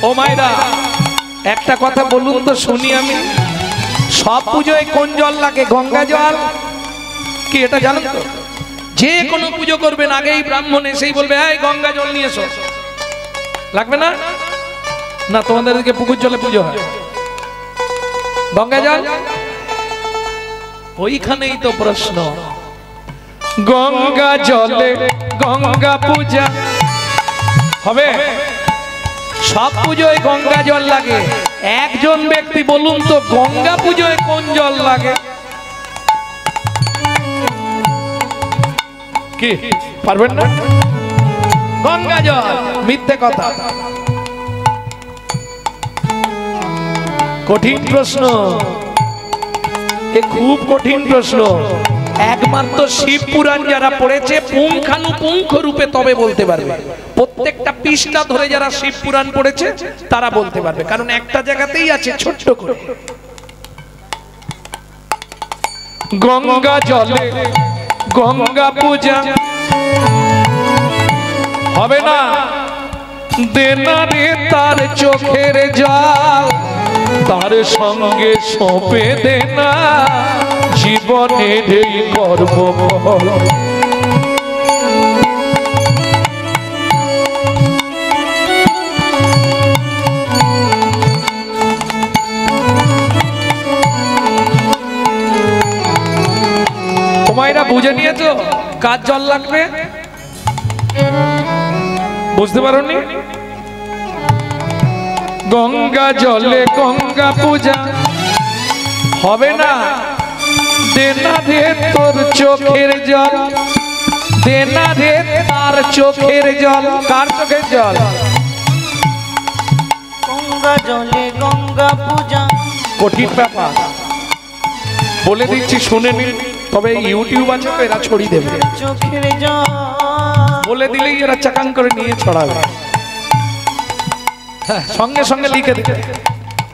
ও মায়েরা একটা কথা বলুন তো শুনি আমি, সব পুজোয় কোন জল লাগে? গঙ্গা জল কি এটা জানেন তো? যে কোনো পুজো করবেন আগেই ব্রাহ্মণ এসেই বলবে এই গঙ্গা জল নিয়ে এসো, লাগবে না? না তোমাদের দিকে পুকুর জলে পুজো হয়, গঙ্গা জল ওইখানেই তো প্রশ্ন। গঙ্গা জলে গঙ্গা পূজা হবে? সব পুজোয় গঙ্গা জল লাগে, একজন ব্যক্তি বলুন তো গঙ্গা পুজোয় কোন জল লাগে? কি পারবেন না? গঙ্গা জল। মিথ্যে কথা, কঠিন প্রশ্ন, এ খুব কঠিন প্রশ্ন। একমাত্র শিব পুরাণ যারা পড়েছে পুঙ্খানুপুঙ্খ রূপে তবে বলতে পারবে, প্রত্যেকটা পৃষ্ঠা ধরে যারা শিব পুরাণ পড়েছে তারা বলতে পারবে, কারণ একটা জায়গাতেই আছে ছোট্ট করে গঙ্গা জলে গঙ্গা পূজা হবে না। দেনা রে তার চোখের জল, তার সঙ্গে সঁপে দেনা জীবনের এই কর্মফল। তোমায়রা বুঝে নিয়েছো কার জল লাগবে? বুঝতে পারোনি? গঙ্গা জলে গঙ্গা পূজা হবে না। দেনা রে তোর চোখের জল, দেনা রে তার চোখের জল। কার চোখের জল? গঙ্গা জলে গঙ্গা পূজা। কঠিন ব্যাপার বলে দিচ্ছি শুনে নিন, তবে ইউটিউব আছে তো এরা ছড়িয়ে দেবে, চোখের জল বলে দিলেই এরা চাকান করে নিয়ে ছড়াবে। হ্যাঁ, সঙ্গে সঙ্গে লিখে দিতে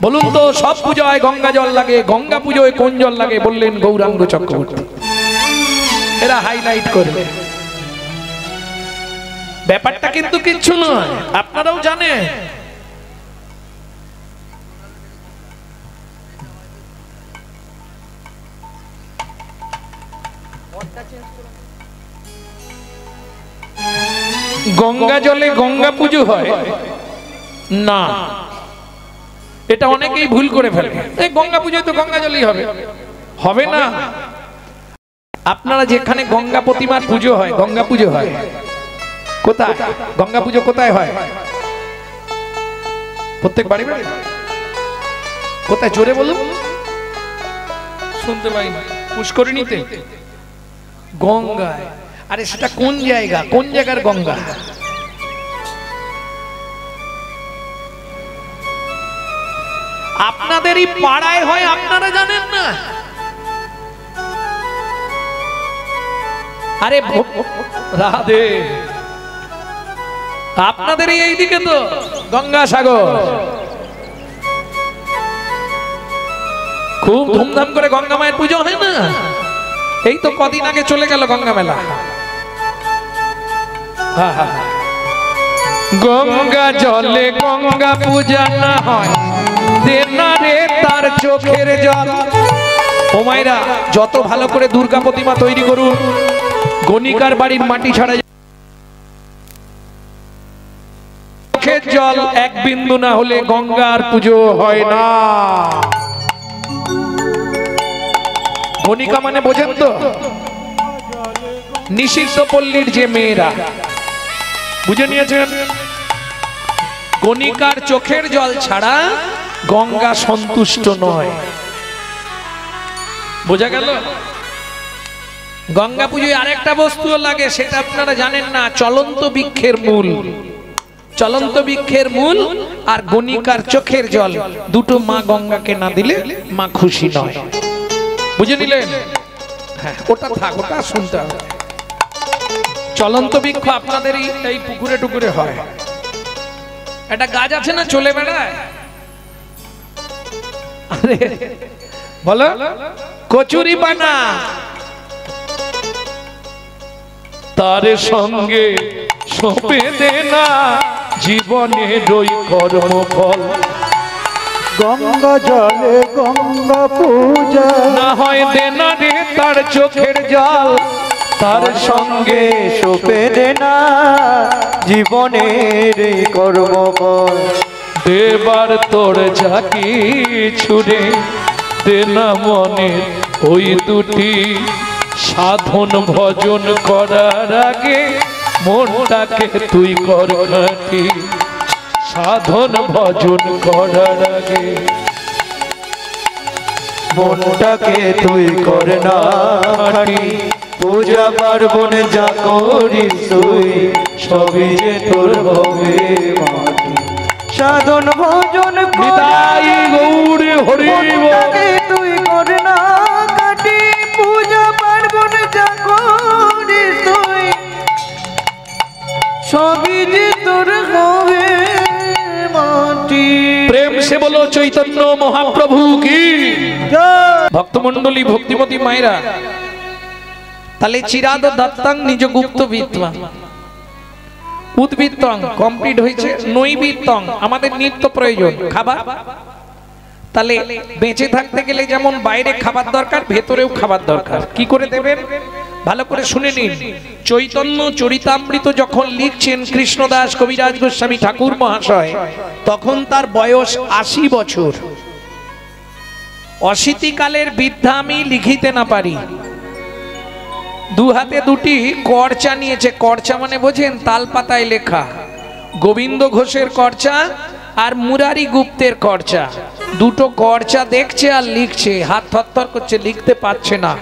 বলুন তো সব পূজায় গঙ্গা জল লাগে, গঙ্গা পুজোয় কোন জল লাগে? বললেন গৌরাঙ্গ চক্রবর্তী। এরা হাইলাইট করবে। ব্যাপারটা কিন্তু কিচ্ছু নয়, আপনারাও জানেন। গঙ্গা জলে গঙ্গা পুজো হয় না, এটা অনেকেই ভুল করে ফেলে। এই গঙ্গা পুজোয় তো গঙ্গা জলই হবে, হবে না। আপনারা যেখানে গঙ্গা প্রতিমার পুজো হয়, গঙ্গা পুজো হয় কোথায়? গঙ্গা পুজো কোথায় হয়? প্রত্যেক বাড়ি বাড়ি? কোথায় জোরে বলুন, শুনতে পাই না। পুষ্করিণীতে? গঙ্গায়? আরে সেটা কোন জায়গা, কোন জায়গার গঙ্গা? আপনাদেরই পাড়ায় হয়, আপনারা জানেন না? আরে রাধে, আপনাদেরই এইদিকে তো গঙ্গাসাগর, খুব ধুমধাম করে গঙ্গা মায়ের পুজো হয় না? এই তো কদিন আগে চলে গেল গঙ্গা মেলা। গঙ্গা জলে গঙ্গা পূজা না হয়, দেনা রে তার চোখের জল। ও মায়েরা, যত ভালো করে দুর্গা প্রতিমা তৈরি করুন, গণিকার বাড়ির মাটি ছাড়া চোখের জল এক বিন্দু না হলে গঙ্গার পুজো হয় না। গণিকা মানে বোঝেন তো? নিষিদ্ধ পল্লীর যে মেয়েরা, বুঝে নিয়েছেন? গণিকার চোখের জল ছাড়া গঙ্গা সন্তুষ্ট নয়। বোঝা গেল? গঙ্গা পুজোয় আরেকটা বস্তুও লাগে, সেটা আপনারা জানেন না। চলন্ত বৃক্ষের মূল, চলন্ত বৃক্ষের মূল আর গণিকার চোখের জল, দুটো মা গঙ্গাকে না দিলে মা খুশি নয়। বুঝে নিলেন? হ্যাঁ, ওটা থাক, ওটা শুনতে হবে। চলন্ত বৃক্ষ আপনাদেরই এই পুকুরে টুকুরে হয়। একটা গাছ আছে না চলে বেড়ায়, আরে বলো কচুরি পানা, তার সঙ্গে সঁপে দেনা জীবনের ওই কর্মফল। গঙ্গা জলে গঙ্গা পূজা, না হয় দেনা রে তার চোখের জল, তার সঙ্গে সোপে দে না জীবনের এই কর্মফল। দেবার তোর যা কিছু রে, দেনা মনের ওই দুটি, সাধন ভজন করার আগে মনটাকে তুই কর খাঁটি, সাধন ভজন করার আগে মনটাকে তুই কর না খাঁটি, পূজা পার্বণ যা করিস তুই সবই যে তোর হবে মাটি। সাধন ভজন নিতাই গৌর হরি বল। মনটাকে তুই কর না খাঁটি, পূজা পার্বণ যা করিস তুই সবই যে তোর হবে মাটি। প্রেম সে বলো চৈতন্য মহাপ্রভু কি। ভক্তমন্ডলী, ভক্তিমতী মায়েরা, তাহলে চিরাদ দত্তাং নিজ গুপ্ত বিদ্বান, উদ্বৃত্তং কমপ্লিট হয়েছে, নৈবিত্তং আমাদের নিত্য প্রয়োজন খাবার। তাহলে বেঁচে থাকতে গেলে যেমন বাইরে খাবার দরকার, ভেতরেও খাবার দরকার। কি করে দেবেন ভালো করে শুনে নিন। চৈতন্য চরিতামৃত যখন লিখছেন কৃষ্ণদাস কবিরাজ গোস্বামী ঠাকুর মহাশয়, তখন তার বয়স ৮০ বছর। অশীতিকালের বিদ্যা আমি লিখিতে না পারি। দু হাতে দুটি করচা নিয়েছে। করচা মানে বোঝেন, তাল পাতায় লেখা। গোবিন্দ ঘোষের করচা আর মুরারি গুপ্তের করচা, দুটো করচা দেখছে আর লিখছে, হাত থরথর করছে, লিখতে পারছে না।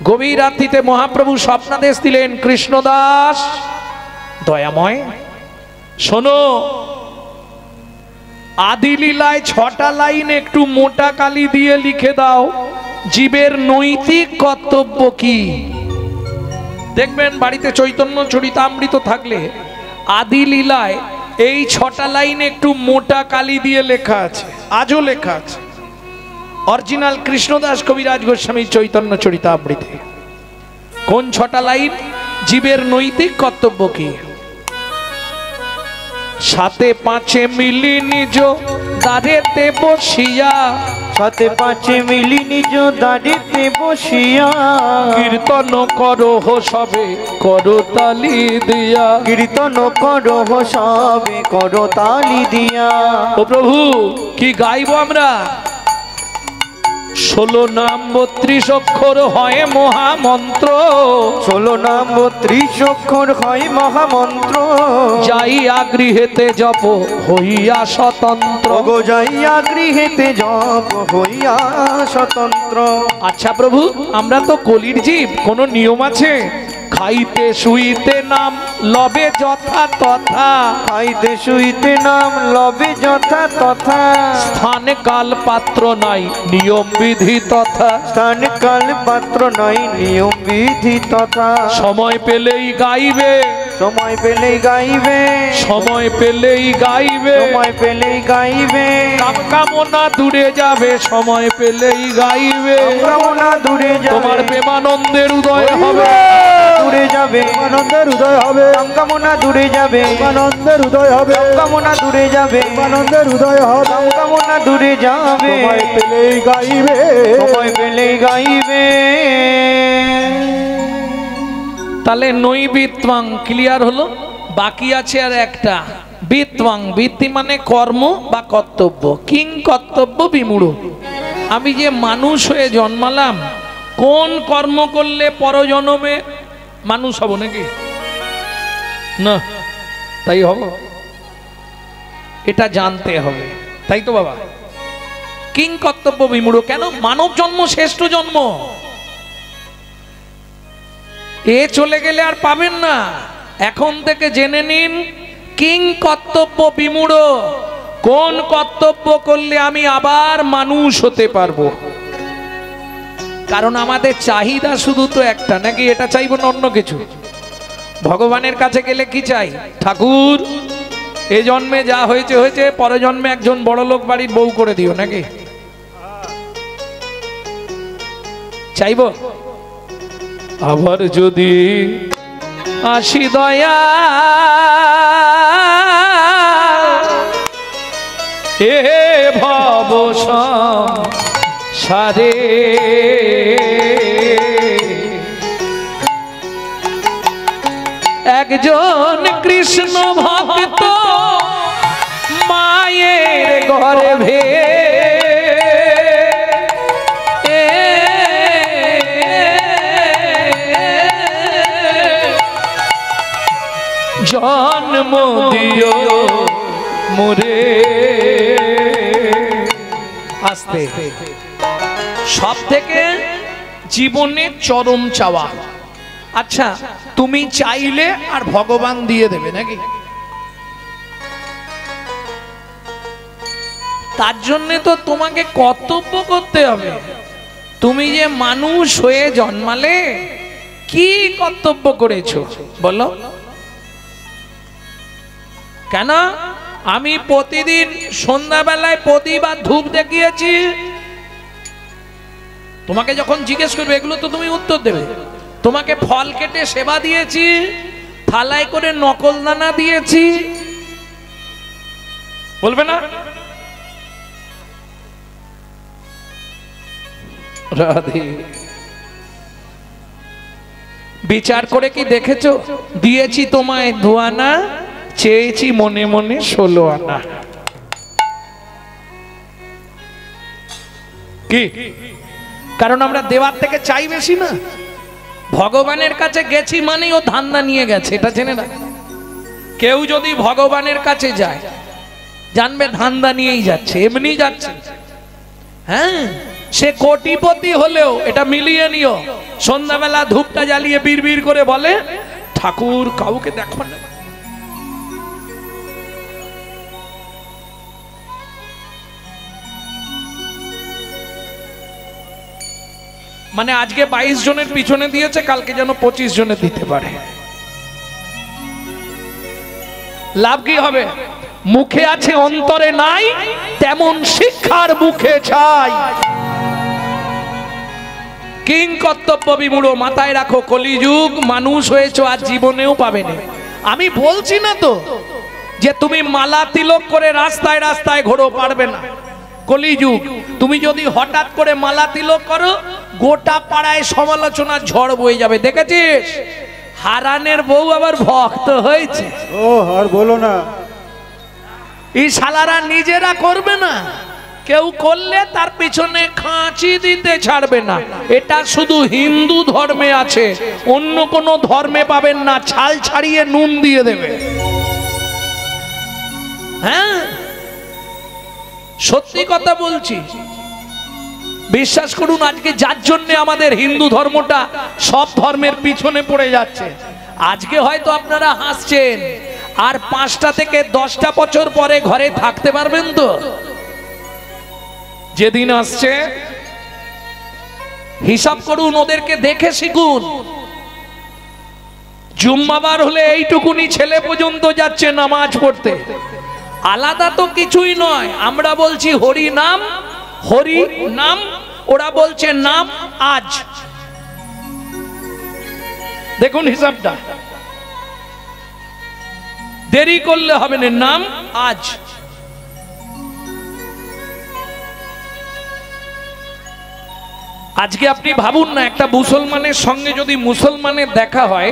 গভীর রাত্রিতে মহাপ্রভু স্বপ্নাদেশ দিলেন, কৃষ্ণদাস দয়াময় শোনো, আদি লীলায় ৬টা লাইন একটু মোটা কালি দিয়ে লিখে দাও, জীবের নৈতিক কর্তব্য কি। দেখবেন বাড়িতে চৈতন্য চরিতামৃত থাকলে আদি লীলায় এই ৬টা লাইন একটু মোটা কালি দিয়ে লেখা আছে, আজও লেখা আছে। অরিজিনাল কৃষ্ণদাস কবিরাজ গোস্বামী চৈতন্য চরিতামৃতে কোন ৬টা লাইন? জীবের নৈতিক কর্তব্য কি। সাথে পাঁচে মিলি নিজ দাঁড়েতে বসিয়া, সাথে পাঁচে মিলি নিজ দাঁড়িতে বসিয়া, কীর্তন করো সবে করো তালি দিয়া, কীর্তন করো সবে করো তালি দিয়া। ও প্রভু কি গাইব আমরা? 16 নাম 32 অক্ষর হয় মহামন্ত্র, 16 নাম 32 অক্ষর হয় মহামন্ত্র, যাইয়া গৃহেতে জপ হইয়া স্বতন্ত্র। গো যাইয়া গৃহেতে জপ হইয়া স্বতন্ত্র। আচ্ছা প্রভু, আমরা তো কলির জীব, কোনো নিয়ম আছে? খাইতে শুইতে নাম লবে যথা তথা, খাইতে শুইতে নাম লবে যথা তথা, স্থান কাল পাত্র নাই নিয়ম বিধি তথা, স্থান কাল পাত্র নাই নিয়ম বিধি তথা। সময় পেলেই গাইবে, সময় পেলেই গাইবে, সময় পেলেই গাইবে, সময় পেলেই গাইবে, কাম কামনা দূরে যাবে, সময় পেলেই গাইবে। কামনা দূরে যাবে, তোমার প্রেমানন্দের উদয় হবে, দূরে যাবে, আনন্দের উদয় হবে, কামনা দূরে যাবে, আনন্দের উদয় হবে, কামনা দূরে যাবে, আনন্দের উদয় হবে, কামনা দূরে যাবে। সময় পেলেই গাইবে, সময় পেলেই গাইবে। তাহলে নৈবিত্বাং ক্লিয়ার হলো। বাকি আছে আর একটা বিত্বাং। বৃত্তি মানে কর্ম বা কর্তব্য। কিং কর্তব্য বিমূঢ়। আমি যে মানুষ হয়ে জন্মালাম, কোন কর্ম করলে পরজন্মে মানুষ হব নাকি? না, তাই হব? এটা জানতে হবে, তাই তো বাবা? কিং কর্তব্য বিমূঢ়। কেন? মানব জন্ম শ্রেষ্ঠ জন্ম। এ চলে গেলে আর পাবেন না। এখন থেকে জেনে নিন, কিং কর্তব্য বিমূঢ়। কোন কর্তব্য করলে আমি আবার মানুষ হতে পারবো? কারণ আমাদের চাহিদা শুধু তো একটা, নাকি এটা চাইবো না অন্য কিছু? ভগবানের কাছে গেলে কি চাই? ঠাকুর এ জন্মে যা হয়েছে হয়েছে, পরে জন্মে একজন বড় লোক বাড়ির বউ করে দিও, নাকি চাইবো? আবার যদি আসি দয়া এ ভব সংসারে একজন কৃষ্ণ ভক্ত মায়ের গর্ভে জন্ম দিও মোরে। আস্তে সব থেকে জীবনের চরম চাওয়া। আচ্ছা তুমি চাইলে আর ভগবান দিয়ে দেবে নাকি? তার জন্য তো তোমাকে কর্তব্য করতে হবে। তুমি যে মানুষ হয়ে জন্মালে কি কর্তব্য করেছো বলো? কেন আমি প্রতিদিন সন্ধ্যাবেলায় প্রদীপ আর ধূপ দেখিয়েছি? তোমাকে যখন জিজ্ঞেস করবে এগুলো তো তুমি উত্তর দেবে। তোমাকে ফল কেটে সেবা দিয়েছি, থালায় করে নকল দানা দিয়েছি, বলবে না? রাধে বিচার করে কি দেখেছো? দিয়েছি তোমায় ধোয়ানা, চেয়েছি মনে মনে 16 আনা। কি কারণ আমরা দেওয়ার থেকে চাই বেশি না? ভগবানের কাছে গেছি মানে ও ধান্দা নিয়ে গেছে, এটা জেনে না? কেউ যদি ভগবানের কাছে যায় জানবে ধান্দা নিয়েই যাচ্ছে, এমনি যাচ্ছে। হ্যাঁ সে কোটিপতি হলেও এটা মিলিয়ে নিও, সন্ধ্যাবেলা ধূপটা জ্বালিয়ে বিড়বিড় করে বলে ঠাকুর কাউকে দেখো না। মানে আজকে 22 জনের পিছনে দিয়েছে, কালকে যেন 25 জনে দিতে পারে। লাভ কি হবে? মুখে আছে অন্তরে নাই, তেমন শিক্ষার মুখে চাই। কিং কর্তব্য বিমূঢ়, মাথায় রাখো কলিযুগ মানুষ হয়েছো আর জীবনেও পাবে না। আমি বলছি না তো যে তুমি মালা তিলক করে রাস্তায় রাস্তায় ঘোরো, পারবে না। কলিযুগ তুমি যদি হঠাৎ করে মালা তিলক করো গোটা পাড়ায় সমালোচনার ঝড় বয়ে যাবে। দেখেছিস হারানের বউ আবার ভক্ত হয়েছে। ও আর বলো না, এই শালারা নিজেরা করবে না, কেউ করলে তার পিছনে খাঁচি দিতে ছাড়বে না। এটা শুধু হিন্দু ধর্মে আছে, অন্য কোন ধর্মে পাবেন না। ছাল ছাড়িয়ে নুন দিয়ে দেবে। হ্যাঁ সত্যি কথা বলছি, বিশ্বাস করুন। আজকে যার জন্য আমাদের হিন্দু ধর্মটা সব ধর্মের পিছনে পড়ে যাচ্ছে। আজকে হয়তো আপনারা হাসছেন, আর 5টা থেকে 10টা বছর পরে ঘরে থাকতে পারবেন তো? যেদিন আসছে হিসাব করুন, ওদেরকে দেখে শিখুন। জুম্মাবার হলে এইটুকুনি ছেলে পর্যন্ত যাচ্ছে নামাজ পড়তে, আলাদা তো কিছুই নয়। আমরা বলছি হরি নাম, হরি নাম, ওরা বলছে নাম আজ। দেখুন হিসাবটা, দেরি করলে হবে না, নাম আজ। আজকে আপনি ভাবুন না, একটা মুসলমানের সঙ্গে যদি মুসলমানের দেখা হয়,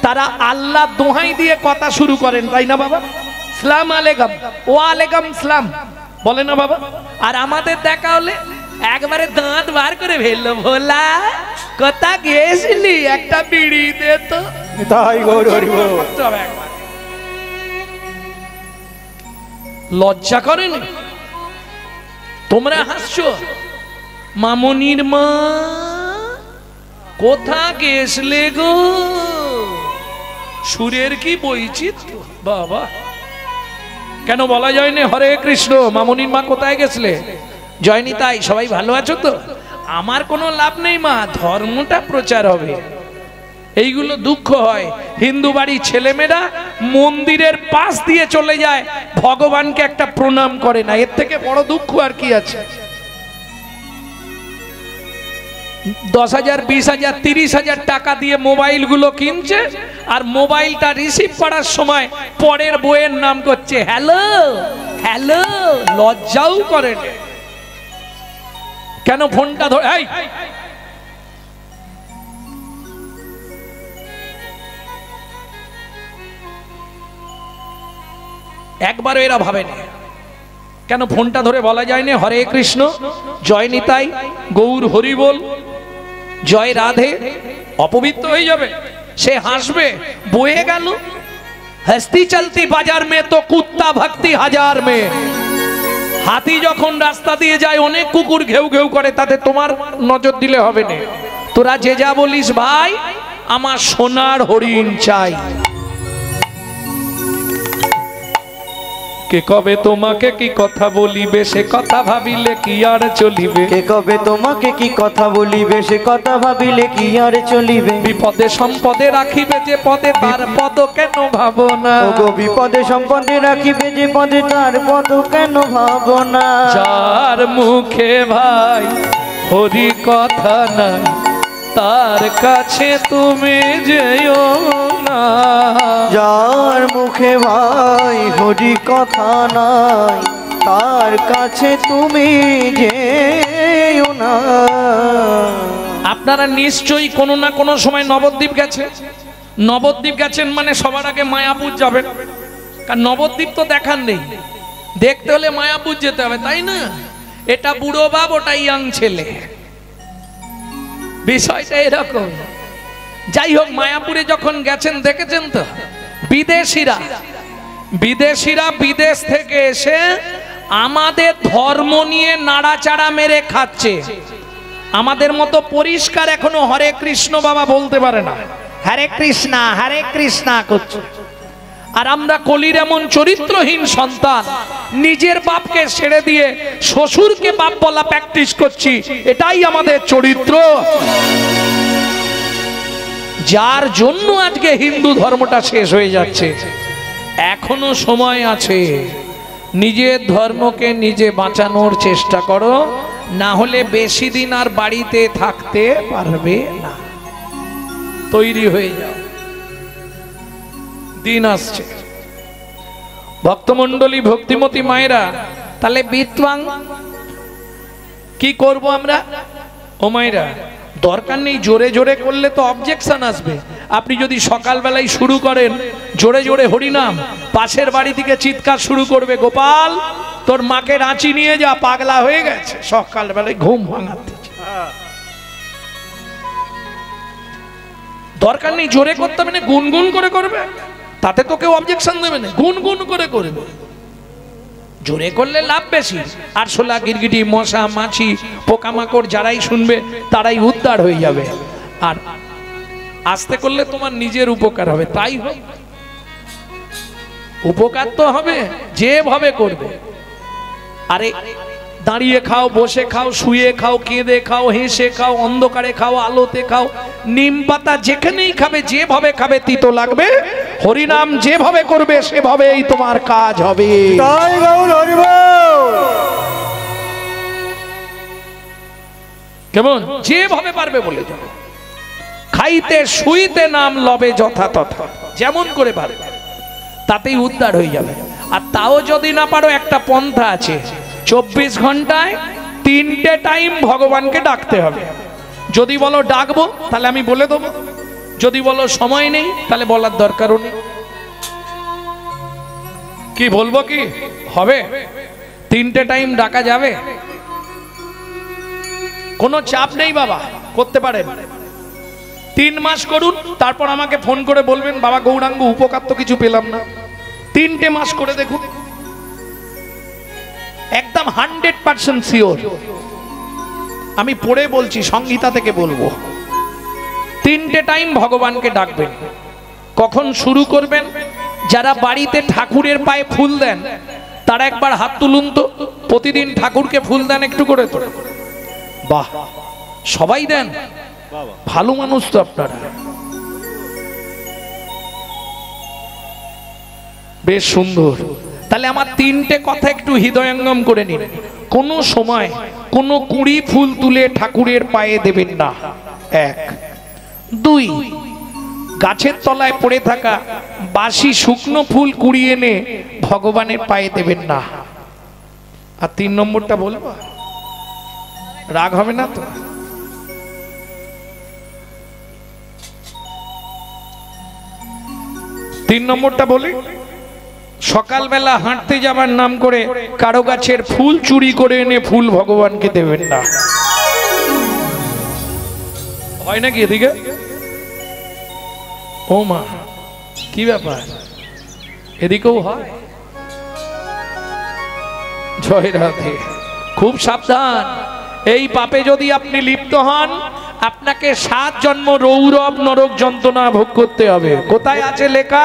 তারা আল্লাহ দোহাই দিয়ে কথা শুরু করেন, তাই না বাবা? সালাম আলাইকুম, ওয়ালাইকুম সালাম বলে না বাবা? আর আমাদের দেখা হলে একবারে দাঁত বার করে ফেললো, ভোলা কথা গেছিলি, একটা বিড়ি দে তো। তাই গৌর হরি বল। লজ্জা করেন? তোমরা হাসছো, মামনির মা কোথা গেছলে গো? সুরের কি বৈচিত্র্য বাবা! কেন বলা যায় না হরে কৃষ্ণ, মামনির মা কোথায় গেছলে? জয়নি তাই সবাই ভালো আছো তো? আমার কোনো লাভ নেই মা, ধর্মটা প্রচার হবে। এইগুলো দুঃখ হয়। হিন্দু বাড়ি ছেলেমেয়েরা মন্দিরের পাশ দিয়ে চলে যায়, ভগবানকে একটা প্রণাম করে না। এর থেকে বড় দুঃখ আর কি আছে? 10,000 20,000 30,000 টাকা দিয়ে মোবাইলগুলো কিনছে, আর মোবাইলটা রিসিভ করার সময় পরের বইয়ের নাম করছে হ্যালো হ্যালো, লজ্জাও করে না। কেন ফোনটা ধরে এই একবারও এরা ভাবেনি, কেন ফোনটা ধরে বলা যায় না হরে কৃষ্ণ, জয় নিতাই, গৌর হরি বল, জয় রাধে? অপবিত্র হয়ে যাবে। সে হাসবে, বয়ে গেল। হস্তি চলতি বাজার মে তো কুত্তা ভক্তি হাজার মে। হাতি যখন রাস্তা দিয়ে যায় অনেক কুকুর ঘেউ ঘেউ করে, তাতে তোমার নজর দিলে হবে না। তোরা যে যা বলিস ভাই, আমার সোনার হরিণ চাই। কে কবে তোমাকে কি কথা বলিবে, সে কথা ভাবিলে কি আর চলিবে। কে কবে তোমাকে কি কথা বলিবে, সে কথা ভাবিলে কি আর চলিবে। বিপদে সম্পদে রাখিবে যে পদে, তার পদ কেন ভাবো না। ওগো বিপদে সম্পদে রাখিবে যে পদে, তার পদ কেন ভাবো না। যার মুখে ভাই হরি কথা নাই, তার কাছে তুমি যেও না। যার মুখে ভাই হরি কথা নাই, তার কাছে তুমি যেও না। আপনারা নিশ্চয়ই কোনো না কোনো সময় নবদ্বীপ গেছে। নবদ্বীপ গেছেন মানে সবার আগে মায়াপুর যাবেন, কারণ নবদ্বীপ তো দেখার নেই। দেখতে হলে মায়াপুর যেতে হবে, তাই না? এটা বুড়ো বাপ, ওটা ইয়াং ছেলে, বিষয়টা এরকম। যাই হোক, মায়াপুরে যখন গেছেন দেখেছেন তো বিদেশিরা বিদেশ থেকে এসে আমাদের ধর্ম নিয়ে নাড়াচাড়া মেরে খাচ্ছে। আমাদের মতো পরিষ্কার এখনো হরে কৃষ্ণ বাবা বলতে পারে না, হরে কৃষ্ণা করছে। আর আমরা কলির এমন চরিত্রহীন সন্তান, নিজের বাপকে ছেড়ে দিয়ে শ্বশুরকে বাপ বলা প্র্যাকটিস করছি। এটাই আমাদের চরিত্র, যার জন্য আজকে হিন্দু ধর্মটা শেষ হয়ে যাচ্ছে। এখনো সময় আছে, নিজের ধর্মকে নিজে বাঁচানোর চেষ্টা করো, না হলে বেশি দিন আর বাড়িতে থাকতে পারবে না। তৈরি হয়ে যাও, দিন আসছে। ভক্তমণ্ডলী, ভক্তিমতী মায়েরা, তাহলে বিত্বাং কি করব আমরা? ও মায়েরা, দরকার নেই জোরে জোরে করলে তো অবজেকশন আসবে। আপনি যদি সকালবেলায় শুরু করেন জোরে জোরে হরিনাম, পাশের বাড়ি থেকে চিৎকার শুরু করবে, গোপাল তোর মাকে রাঁচি নিয়ে যা, পাগলা হয়ে গেছে, সকালবেলায় ঘুম ভাঙাতে। দরকার নেই জোরে করতে হবে না, গুনগুন করে করবে, তাতে তো কেউ অবজেকশন দেবে না। গুনগুন করে করবে, জোরে করলে লাভ বেশি। আরশোলা, গিরগিটি, মশা, মাছি, পোকামাকড় যারাই শুনবে তারাই উদ্ধার হয়ে যাবে। আর আস্তে করলে তোমার নিজের উপকার হবে। তাই হোক, উপকার তো হবে যেভাবে করবে। আরে দাঁড়িয়ে খাও, বসে খাও, শুয়ে খাও, কেঁদে খাও, হেসে খাও, অন্ধকারে খাও, আলোতে খাও, নিম পাতা যেখানেই খাবে, যেভাবে খাবে তিতো লাগবে। হরিনাম যেভাবে করবে সেভাবেই তোমার কাজ হবে। তাই গৌর হরি বল। কেমন? যেভাবে পারবে বলে যাও। খাইতে শুইতে নাম লবে যথা তথা, যেমন করে পারবে তাতেই উদ্ধার হয়ে যাবে। আর তাও যদি না পারো, একটা পন্থা আছে, 24 ঘন্টায় 3টে টাইম ভগবানকে ডাকতে হবে। যদি বলো ডাকবো তাহলে আমি বলে দেবো, যদি বলো সময় নেই তাহলে বলার দরকারও নেই। কি বলবো, কি হবে? 3টে টাইম ডাকা যাবে, কোনো চাপ নেই বাবা, করতে পারেন। 3 মাস করুন, তারপর আমাকে ফোন করে বলবেন বাবা গৌরাঙ্গ উপকার তো কিছু পেলাম না। 3টে মাস করে দেখুন, একদম 100% শিওর। আমি পড়ে বলছি, সংহিতা থেকে বলবো। 3টে টাইম ভগবানকে ডাকবেন। কখন শুরু করবেন? যারা বাড়িতে ঠাকুরের পায়ে ফুল দেন তারা একবার হাত তুলুন তো। প্রতিদিন ঠাকুরকে ফুল দেন একটু করে তো? বাহ, সবাই দেন, ভালো মানুষ তো আপনারা, বেশ সুন্দর। তাহলে আমার 3টে কথা একটু হৃদয়ঙ্গম করে নিন। কোনো সময় কোনো কুড়ি ফুল তুলে ঠাকুরের পায়ে দেবেন না। 1 2 গাছের তলায় পড়ে থাকা বাসি শুকনো ফুল কুড়িয়ে এনে ভগবানের পায়ে দেবেন না। আর 3 নম্বরটা বলবো, রাগ হবে না তো? 3 নম্বরটা বলি, সকালবেলা হাঁটতে যাবার নাম করে কারো গাছের ফুল চুরি করে এনে ফুল ভগবানকে দেবেন না। হয় নাকি এদিকে? ও মা, কি ব্যাপার, এদিকেও হয়? জয় রাধে। খুব সাবধান, এই পাপে যদি আপনি লিপ্ত হন আপনাকে 7 জন্ম রৌরব নরক যন্ত্রণা ভোগ করতে হবে। কোথায় আছে লেখা?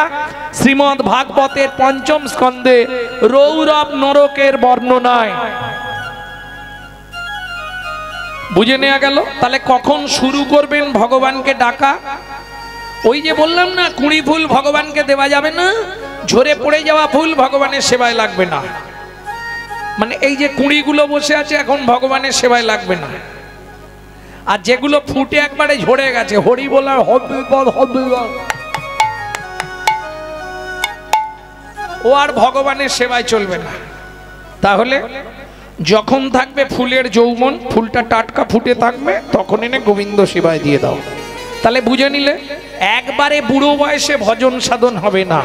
শ্রীমদ্ ভাগবতের 5ম স্কন্ধে রৌরব নরকের বর্ণনায়। বুঝে নেওয়া গেল? তাহলে কখন শুরু করবেন ভগবানকে ডাকা? ওই যে বললাম না, কুড়ি ফুল ভগবানকে দেওয়া যাবে না, ঝরে পড়ে যাওয়া ফুল ভগবানের সেবায় লাগবে না। মানে এই যে কুড়িগুলো বসে আছে এখন ভগবানের সেবায় লাগবে না। আর যেগুলো ফুটে একবারে ঝরে গেছে, হরি বলার হবে ও আর ভগবানের সেবায় চলবে না। তাহলে যখন থাকবে ফুলের যৌবন, ফুলটা টাটকা ফুটে থাকবে, তখন এনে গোবিন্দ সেবায় দিয়ে দাও। তাহলে বুঝে নিলে একবারে বুড়ো বয়সে ভজন সাধন হবে না।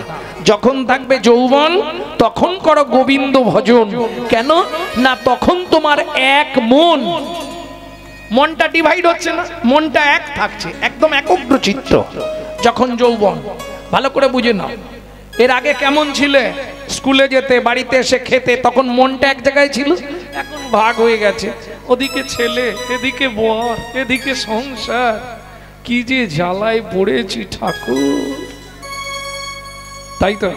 যখন থাকবে যৌবন তখন করো গোবিন্দ ভজন। কেন না? তখন তোমার এক মন, মনটা ডিভাইড হচ্ছে না, মনটা এক থাকছে, একদম একগ্র চিত্ত। যখন যৌবন, ভালো করে বুঝে নাও। এর আগে কেমন ছিলে? স্কুলে যেতে, বাড়িতে এসে খেতে, তখন মনটা এক জায়গায় ছিল। এখন ভাগ হয়ে গেছে, ওদিকে ছেলে, এদিকে বর, এদিকে সংসার। কি যে জ্বালায় পড়েছি ঠাকুর, তাই তো?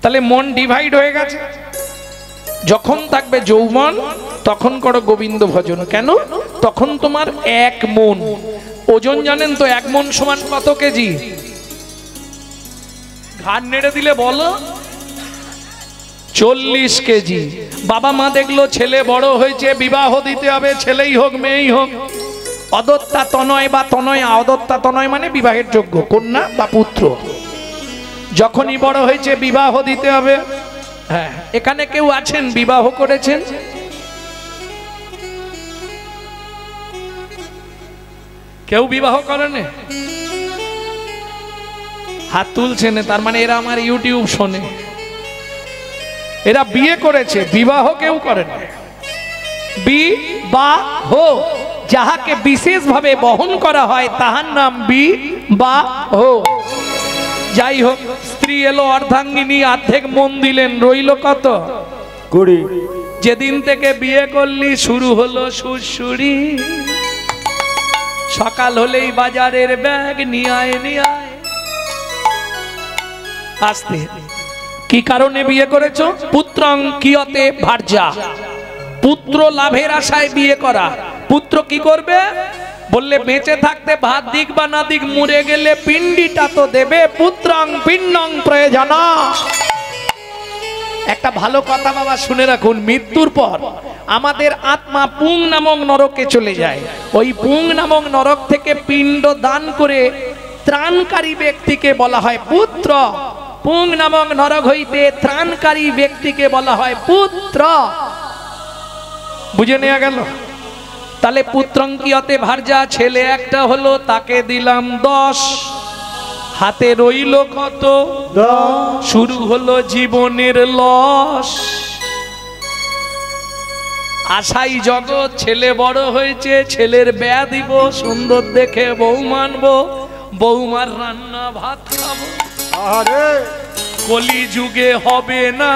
তাহলে মন ডিভাইড হয়ে গেছে। যখন থাকবে যৌবন তখন করো গোবিন্দ ভজন। কেন? তখন তোমার এক মন। ওজন জানেন তো? 1 মন সমান কত কেজি? ঘাড় নেড়ে দিলে বলো 40 কেজি। বাবা মা দেখলো ছেলে বড় হয়েছে, বিবাহ দিতে হবে, ছেলেই হোক মেয়েই হোক, অদত্তা তনয় বা তনয়া, অদত্তা তনয় মানে বিবাহের যোগ্য কন্যা বা পুত্র। যখনই বড় হয়েছে বিবাহ দিতে হবে। হ্যাঁ, এখানে কেউ আছেন বিবাহ করেছেন? কেউ বিবাহ করেন? হাত তুলছেন, তার মানে এরা আমার ইউটিউব শোনে। এরা বিয়ে করেছে, বিবাহ কেউ করেন। বিবাহ যাহাকে বিশেষভাবে বহন করা হয় তাহার নাম বিবাহ। যাই হোক, স্ত্রী এলো অর্ধাঙ্গিনী, অর্ধেক মন দিলেন, রইল কত? 20। যেদিন থেকে বিয়ে করলি শুরু হলো সুরসুরি। সকাল হলেই বাজারের ব্যাগ নিয়ে আয়, নিয়ে আয়। আসতে কি কারণে বিয়ে করেছো? পুত্রং কিয়তে ভার্যা, পুত্র লাভের আশায় বিয়ে করা। পুত্র কি করবে? বললে বেঁচে থাকতে ভাত দিক বা না দিক, মরে গেলে পিণ্ডিটা তো দেবে। পুত্রং পিণ্ডং প্রয়োজনা। একটা ভালো কথা বাবা শুনে রাখুন, মৃত্যুর পর আমাদের আত্মা পুং নামক নরকে চলে যায়। ওই পুং নামক নরক থেকে পিণ্ড দান করে ত্রাণকারী ব্যক্তিকে বলা হয় পুত্র। পুং নামক নরক হইতে ত্রাণকারী ব্যক্তিকে বলা হয় পুত্র। বুঝে নেওয়া গেল? তাহলে পুত্রং কিয়তে ভার্যা, ছেলে একটা হলো, তাকে দিলাম 10, হাতে রইল কত? 10। শুরু হলো জীবনের লস। আশাই জগৎ, ছেলে বড় হয়েছে, ছেলের ব্যা দিব, সুন্দর দেখে বউ মানবো, বৌমার রান্না ভাত খাবো। আরে কলি যুগে হবে না,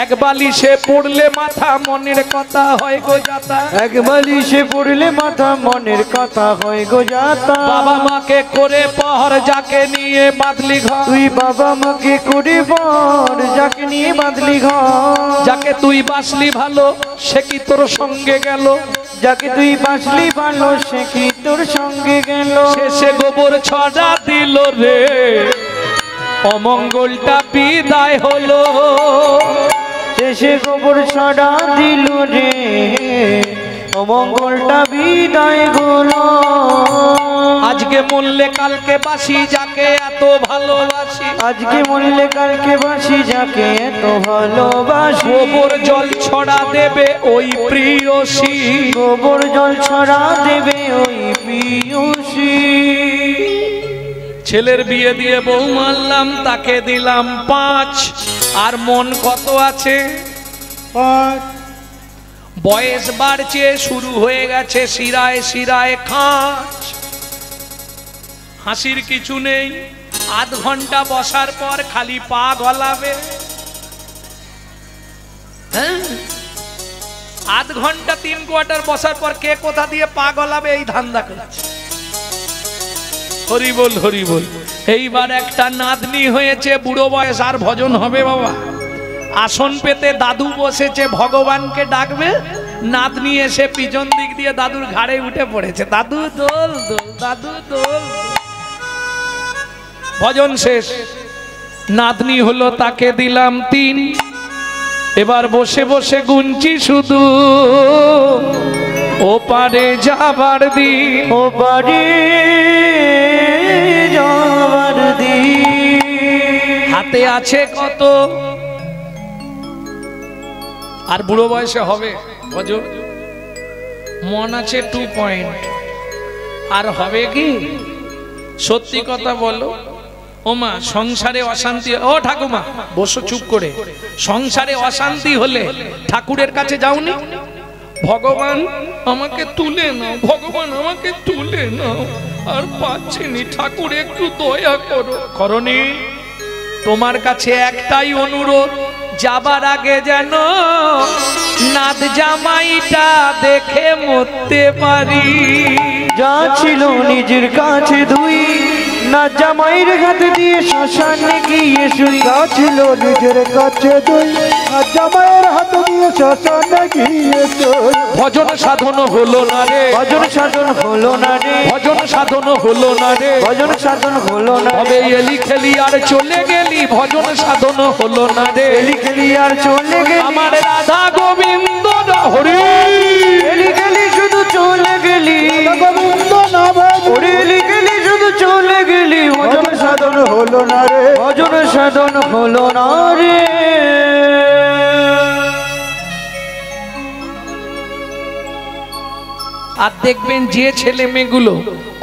এক বালিশে পড়লে মাথা, মনের কথা হয় গো যাতা। এক বালিশে পড়লে মাথা, মনের কথা হয় গো যাতা। বাবা মাকে করে পর, যাকে নিয়ে বাঁধলি ঘর। তুই বাবা মাকে করে পর, যাকে নিয়ে বাঁধলি ঘর। যাকে তুই বাসলি ভালো, সে কি তোর সঙ্গে গেল? যাকে তুই বাঁচলি ভালো, সে কি তোর সঙ্গে গেল? শেষে গোবর ছড়া দিল রে, অমঙ্গলটা বিদায় হলো। এসে গোবর ছড়া দিল রে অমঙ্গলটা বিদায় হলো আজকে মরলে কালকে বাসি যাকে এত ভালোবাসি আজকে মরলে কালকে বাসি যাকে এত ভালোবাসি গোবর জল ছড়া দেবে ওই প্রিয়সী গোবর জল ছড়া দেবে ওই প্রিয়সী ছেলের বিয়ে দিয়ে বউ মারলাম তাকে দিলাম 5 আর মন কত আছে বয়স বাড়ছে শুরু হয়ে গেছে শিরায় শিরায় খাঁচ হাসির কিছু নেই আধ ঘন্টা বসার পর খালি পা গলাবে হ্যাঁ আধ ঘন্টা 3 কোয়ার্টার বসার পর কে কোথা দিয়ে পা গলাবে এই ধান্দা করছে হরি বল হরি বল এইবার একটা নাতনি হয়েছে বুড়ো বয়স আর ভজন হবে বাবা আসন পেতে দাদু বসেছে ভগবানকে ডাকবে নাতনি এসে পিছন দিক দিয়ে দাদুর ঘাড়ে উঠে পড়েছে দাদু দোল দোল দাদু দোল ভজন শেষ নাতনি হলো তাকে দিলাম 3 এবার বসে বসে গুনছি শুধু ও পারে যাবার দিন ও বাড়ি যাবার দিন হাতে আছে কত আর বুড়ো বয়সে হবে ভজন মন আছে 2 পয়েন্ট আর হবে কি সত্যি কথা বলো ওমা সংসারে অশান্তি ও ঠাকুমা বসো চুপ করে সংসারে অশান্তি হলে ঠাকুরের কাছে যাওনি ভগবান আমাকে তুলে নাও ভগবান আমাকে তুলে নাও আর পাচ্ছিনি ঠাকুর একটু দয়া করো করনি তোমার কাছে একটাই অনুরোধ যাবার আগে যেন নাদ জামাইটা দেখে মরতে পারি যা ছিল নিজের কাছে দুই না জামাইয়ের হাতে দিয়ে শ্মশানে গিয়ে শুই যা ছিল নিজের কাছে দুই আর জামাইয়ের হাতে দিয়ে শ্মশানে গিয়েছে ভজন সাধন হলো না রে ভজন সাধন হলো না রে ভজন সাধন হলো না রে ভজন সাধন হলো না তবে এলি খেলি আর চলে গেলি ভজন সাধন হলো না রে এলি খেলি আর চলে গেলি আমার রাধা গোবিন্দ হরি এলি গেলি শুধু চলে গেলি গোবিন্দ নামে ওরে এলি গেলি শুধু চলে গেলি ভজন সাধন হলো না রে ভজন সাধন হলো না রে আর দেখবেন যে ছেলে মেয়েগুলো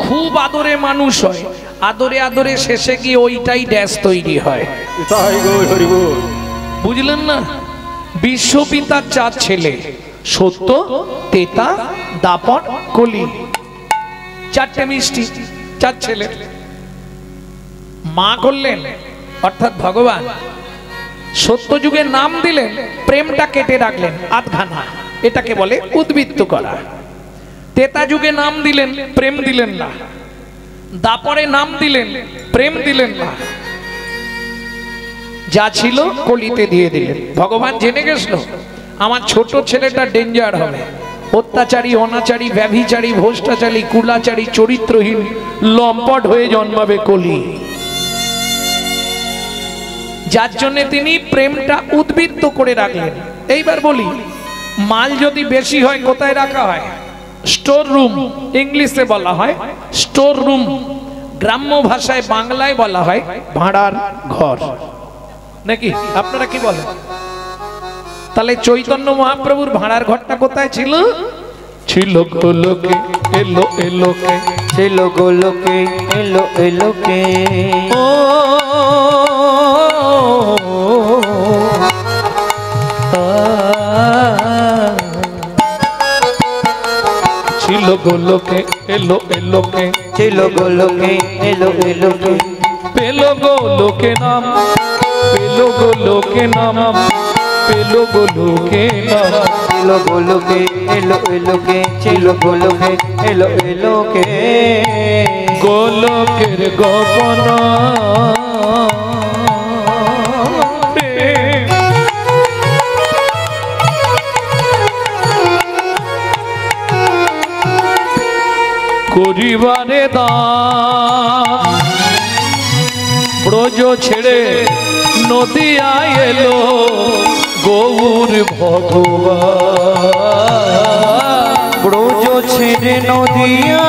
খুব আদরে মানুষ হয় আদরে আদরে শেষে গিয়ে ওইটাই ড্যাশ তৈরি হয় তাই গো হরি বল বুঝলেন না বিশ্বপিতার 4 ছেলে সত্য তেতা দাপট কলি 4টে মিষ্টি 4 ছেলে মা করলেন অর্থাৎ ভগবান সত্য যুগের নাম দিলেন প্রেমটা কেটে রাখলেন আধখানা এটাকে বলে উদ্বৃত্ত করা তেতা যুগে নাম দিলেন প্রেম দিলেন না দাপরে নাম দিলেন প্রেম দিলেন না যা ছিল কলিতে দিয়ে দিলেন ভগবান জেনে গেছিল আমার ছোট ছেলেটা ডেঞ্জার হবে অত্যাচারী অনাচারী ব্যভিচারী ভ্রষ্টাচারী কুলাচারী চরিত্রহীন লম্পট হয়ে জন্মাবে কলি যার জন্য তিনি প্রেমটা উদ্বৃত্ত করে রাখলেন এইবার বলি মাল যদি বেশি হয় কোথায় রাখা হয় স্টোর রুম ইংলিশে বলা হয় স্টোর রুম গ্রাম্য ভাষায় বাংলায় বলা হয় ভাড়ার ঘর নাকি আপনারা কি বলেন তাহলে চৈতন্য মহাপ্রভুর ভাড়ার ঘরটা কোথায় ছিল ছিল গোলকে এলো এলোকে ছিল গোলকে এলো এলোকে ও ছিল গোলকে এলো এলোকে ছিল গোলকে এলো এলোকে পেলো গোলকে নাম পেলো গোলকে নাম পেলো গোলকে নাম ছিল গোলকে এলো এলোকে ছিল গোলকে এলো এলোকে গোলকের গোপন করিবারে দান ব্রজ ছেড়ে নদিয়া এলো গৌর ভগবান। ব্রজ ছেড়ে নদিয়া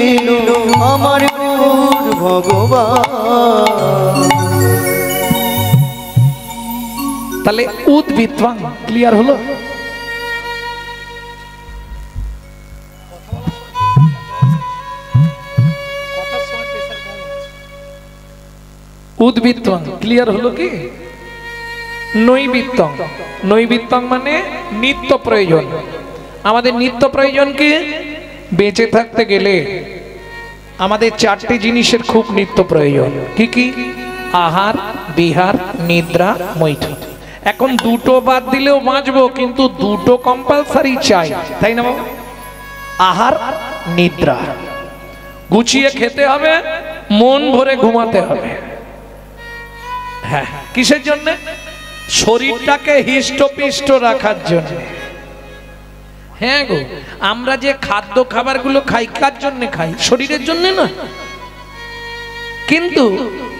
এলো আমার গৌর ভগবান। তাহলে উদ্ভিত্বাং ক্লিয়ার হলো। উদ্ভিত্তাং ক্লিয়ার হলো কি? নৈবিত্তং, নৈবিত্তং মানে নিত্য প্রয়োজন। আমাদের নিত্য প্রয়োজন কি? বেঁচে থাকতে গেলে আমাদের চারটি জিনিসের খুব নিত্য প্রয়োজন। কি কি? আহার, বিহার, নিদ্রা, মৈথুন। এখন দুটো বাদ দিলেও বাঁচবো, কিন্তু দুটো কম্পালসারি চাই, তাই না বাবা? আহার, নিদ্রা গুছিয়ে খেতে হবে, মন ভরে ঘুমাতে হবে। হ্যাঁ, কিসের জন্য? শরীরটাকে হিষ্টপিষ্ট রাখার জন্য। হ্যাঁ গো, আমরা যে খাদ্য খাবারগুলো খাই কার জন্য খাই? শরীরের জন্য না। কিন্তু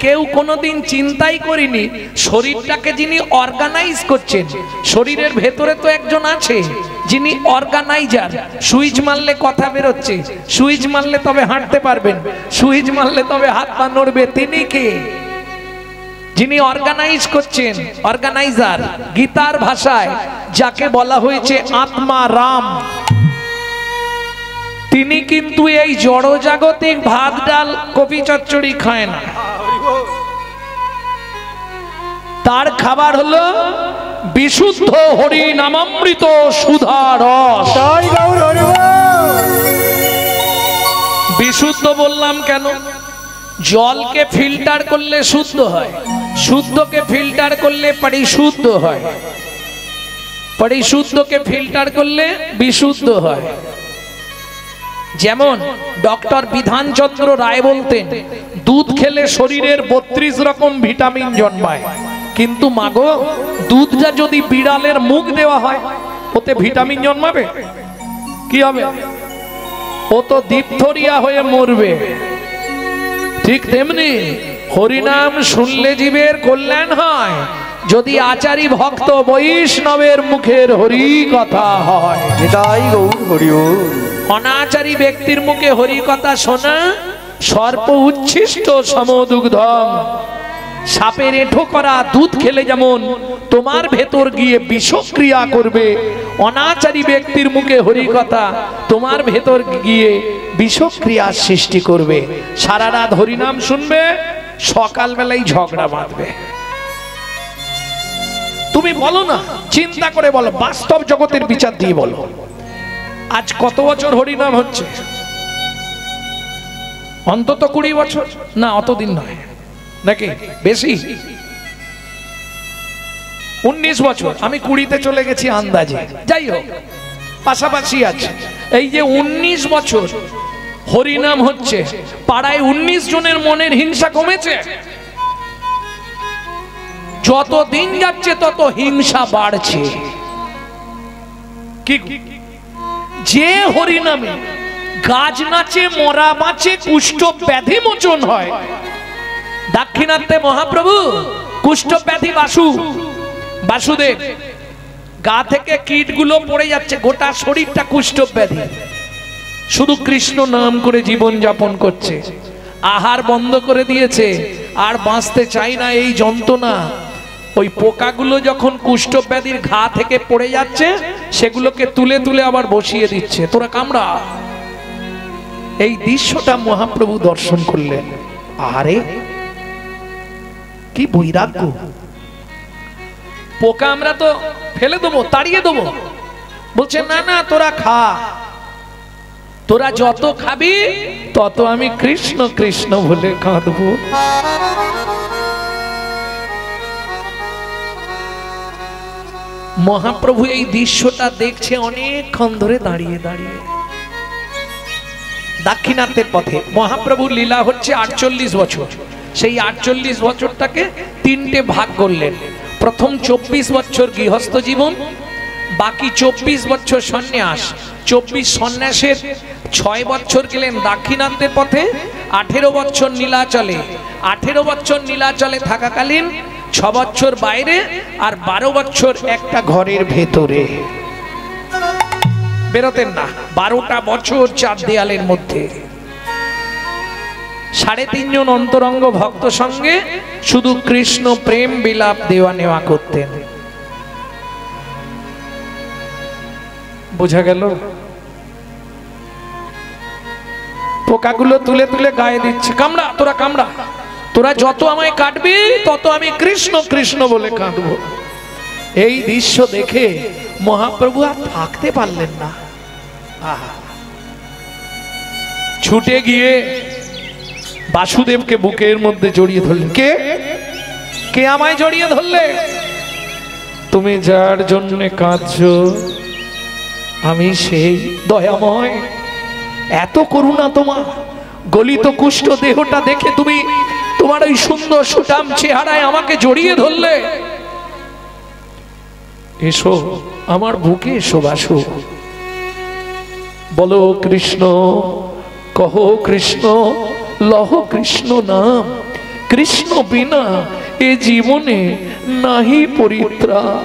কেউ কোনোদিন চিন্তাই করিনি শরীরটাকে যিনি অর্গানাইজ করছেন, শরীরের ভেতরে তো একজন আছে যিনি অর্গানাইজার। সুইচ মারলে কথা বেরোচ্ছে, সুইচ মারলে তবে হাঁটতে পারবেন, সুইচ মারলে তবে হাত পা নড়বে। তিনি কে? যিনি অর্গানাইজ করছেন, অর্গানাইজার। গীতার ভাষায় যাকে বলা হয়েছে আত্মা রাম, তিনি কিন্তু এই জড়জাগতিক ভাত ডাল কপি চচ্চড়ি খায় না। তার খাবার হলো বিশুদ্ধ হরি নামামৃত সুধা রস। বিশুদ্ধ বললাম কেন? জলকে ফিল্টার করলে শুদ্ধ হয়, শুদ্ধকে ফিল্টার করলে পরিশুদ্ধ হয়, পরিশুদ্ধকে ফিল্টার করলে বিশুদ্ধ হয়। যেমন ডক্টর বিধানচন্দ্র রায় বলতেন, দুধ খেলে শরীরের 32 রকম ভিটামিন জন্মায়। কিন্তু মাগো, দুধটা যদি বিড়ালের মুখ দেওয়া হয়, ওতে ভিটামিন জন্মাবে? কি হবে? ও তো ডিপথোরিয়া হয়ে মরবে। ঠিক তেমনি হরিনাম শুনলে জীবের কল্যাণ হয় যদি আচারী ভক্ত বৈষ্ণবের মুখের হরি কথা হয়। এটাই গৌর হরি বল। অনাচারী ব্যক্তির মুখে হরি কথা শোনা সর্প উচ্ছিষ্ট সমদুগ্ধম। সাপের এঁঠো করা দুধ খেলে যেমন তোমার ভেতর গিয়ে বিষক্রিয়া করবে, অনাচারী ব্যক্তির মুখে হরি কথা তোমার ভেতর গিয়ে বিষক্রিয়ার সৃষ্টি করবে। সারা রাত হরিনাম শুনবে, সকালবেলায় ঝগড়া বাঁধবে। তুমি বলো না, চিন্তা করে বলো, বাস্তব জগতের বিচার দিয়ে বলো। আজ কত বছর হরিনাম হচ্ছে? অন্তত 20 বছর না, অতদিন নয় নাকি? বেশি, 19 বছর। আমি 20তে চলে গেছি আন্দাজে। যাই হোক, পাশাপাশি আছে। এই যে 19 বছর হরিনাম হচ্ছে, পাড়ায় 19 জনের মনের হিংসা কমেছে? যত দিন যাচ্ছে তত হিংসা বাড়ছে। কি যে হরিনামে গাছ নাচে, মরা বাঁচে, কুষ্ঠ ব্যাধি মোচন হয়। দাক্ষিণাত্যে মহাপ্রভু কুষ্ঠ ব্যাধি বাসুদেব, গা থেকে কীটগুলো পড়ে যাচ্ছে, গোটা শরীরটা কুষ্ঠ ব্যাধি, শুধু কৃষ্ণ নাম করে জীবন যাপন করছে। আহার বন্ধ করে দিয়েছে, আর বাঁচতে চাই না এই যন্ত্রণা। ওই পোকাগুলো যখন কুষ্ঠ ব্যাধির ঘা থেকে পড়ে যাচ্ছে, সেগুলোকে তুলে তুলে আবার বসিয়ে দিচ্ছে, তোরা কামড়া। এই দৃশ্যটা মহাপ্রভু দর্শন করলেন। আরে কি বৈরাগ্য! পোকা আমরা তো ফেলে দেবো, তাড়িয়ে দেবো। বলছে না না, তোরা খা, তোরা যত খাবি তত আমি কৃষ্ণ কৃষ্ণ বলে কাঁদবো। মহাপ্রভু এই দৃশ্যটা দেখছে অনেকক্ষণ ধরে দাঁড়িয়ে দাঁড়িয়ে। দাক্ষিণাত্যের পথে মহাপ্রভুর লীলা হচ্ছে 48 বছর। সেই 48 বছরটাকে 3টে ভাগ করলেন। প্রথম 24 বছর গৃহস্থ জীবন, বাকি 24 বছর সন্ন্যাস। 24 সন্ন্যাসের 6 বছর গেলেন দাক্ষিণাত্যের পথে, 18 বছর নীলাচলে। 18 বছর নীলাচলে থাকাকালীন 6 বছর বাইরে আর 12 বছর একটা ঘরের ভেতরে বেরোতেন না। 12টা বছর 4 দেয়ালের মধ্যে 3.5 জন অন্তরঙ্গ ভক্ত সঙ্গে শুধু কৃষ্ণ প্রেম বিলাপ দেওয়া নেওয়া করতেন। বোঝা গেল? পোকাগুলো তুলে তুলে গায়ে দিচ্ছে, কামড়া তোরা, কামড়া তোরা, যত আমায় কাটবি তত আমি কৃষ্ণ কৃষ্ণ বলে কাঁদবো। এই দৃশ্য দেখে মহাপ্রভু আর থাকতে পারলেন না। ছুটে গিয়ে বাসুদেবকে বুকের মধ্যে জড়িয়ে ধরলেন। কে কে আমায় জড়িয়ে ধরলে? তুমি যার জন্য কাঁদছো আমি সেই দয়াময়। এত করুণা তোমার, গলিত কুষ্ঠ দেহটা দেখে তুমি তোমার ওই সুন্দর সুঠাম চেহারায় আমাকে জড়িয়ে ধরলে। এসো আমার বুকে এসো বাসু, বলো কৃষ্ণ, কহো কৃষ্ণ, লহ কৃষ্ণ নাম, কৃষ্ণ বিনা এ জীবনে নাহি পরিত্রাণ।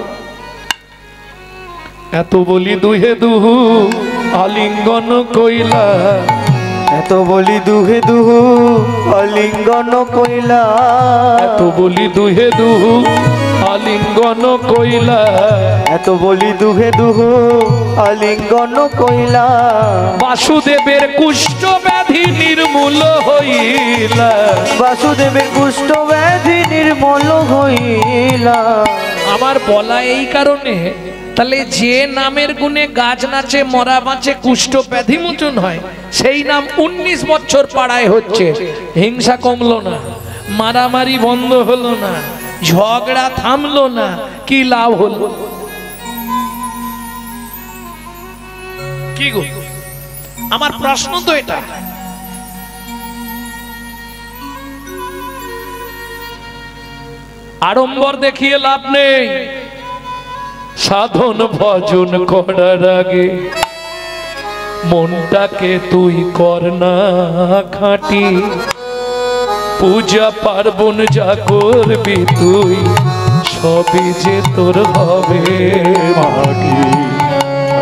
এত বলি দুহে দুহু আলিঙ্গন কইলা, এত বলি দুহে দুহু আলিঙ্গন কইলা, এত বলি দুহে দুহু আলিঙ্গন কইলা, এত বলি দুহে দুহু আলিঙ্গন কইলা। বাসুদেবের কুষ্ঠ ব্যাধি নির্মূল হইলা, বাসুদেবের কুষ্ঠ ব্যাধি নির্মূল হইলা। আমার বলা এই কারণে, তাহলে যে নামের গুণে গাছ নাচে মরা বাঁচে কুষ্ঠ ব্যাধি মোচন হয়, সেই নাম 19 বছর পাড়ায় হচ্ছে। হিংসা কমলো না, মারামারি বন্ধ হলো না, ঝগড়া থামলো না, কি লাভ হলো? কি গো, আমার প্রশ্ন তো এটা। আড়ম্বর দেখিয়ে লাভ নেই, সাধন ভজন করার আগে মনটাকে তুই কর না খাঁটি। পূজা পার্বণ যা করবি তুই সবই যে তোর হবে মাটি।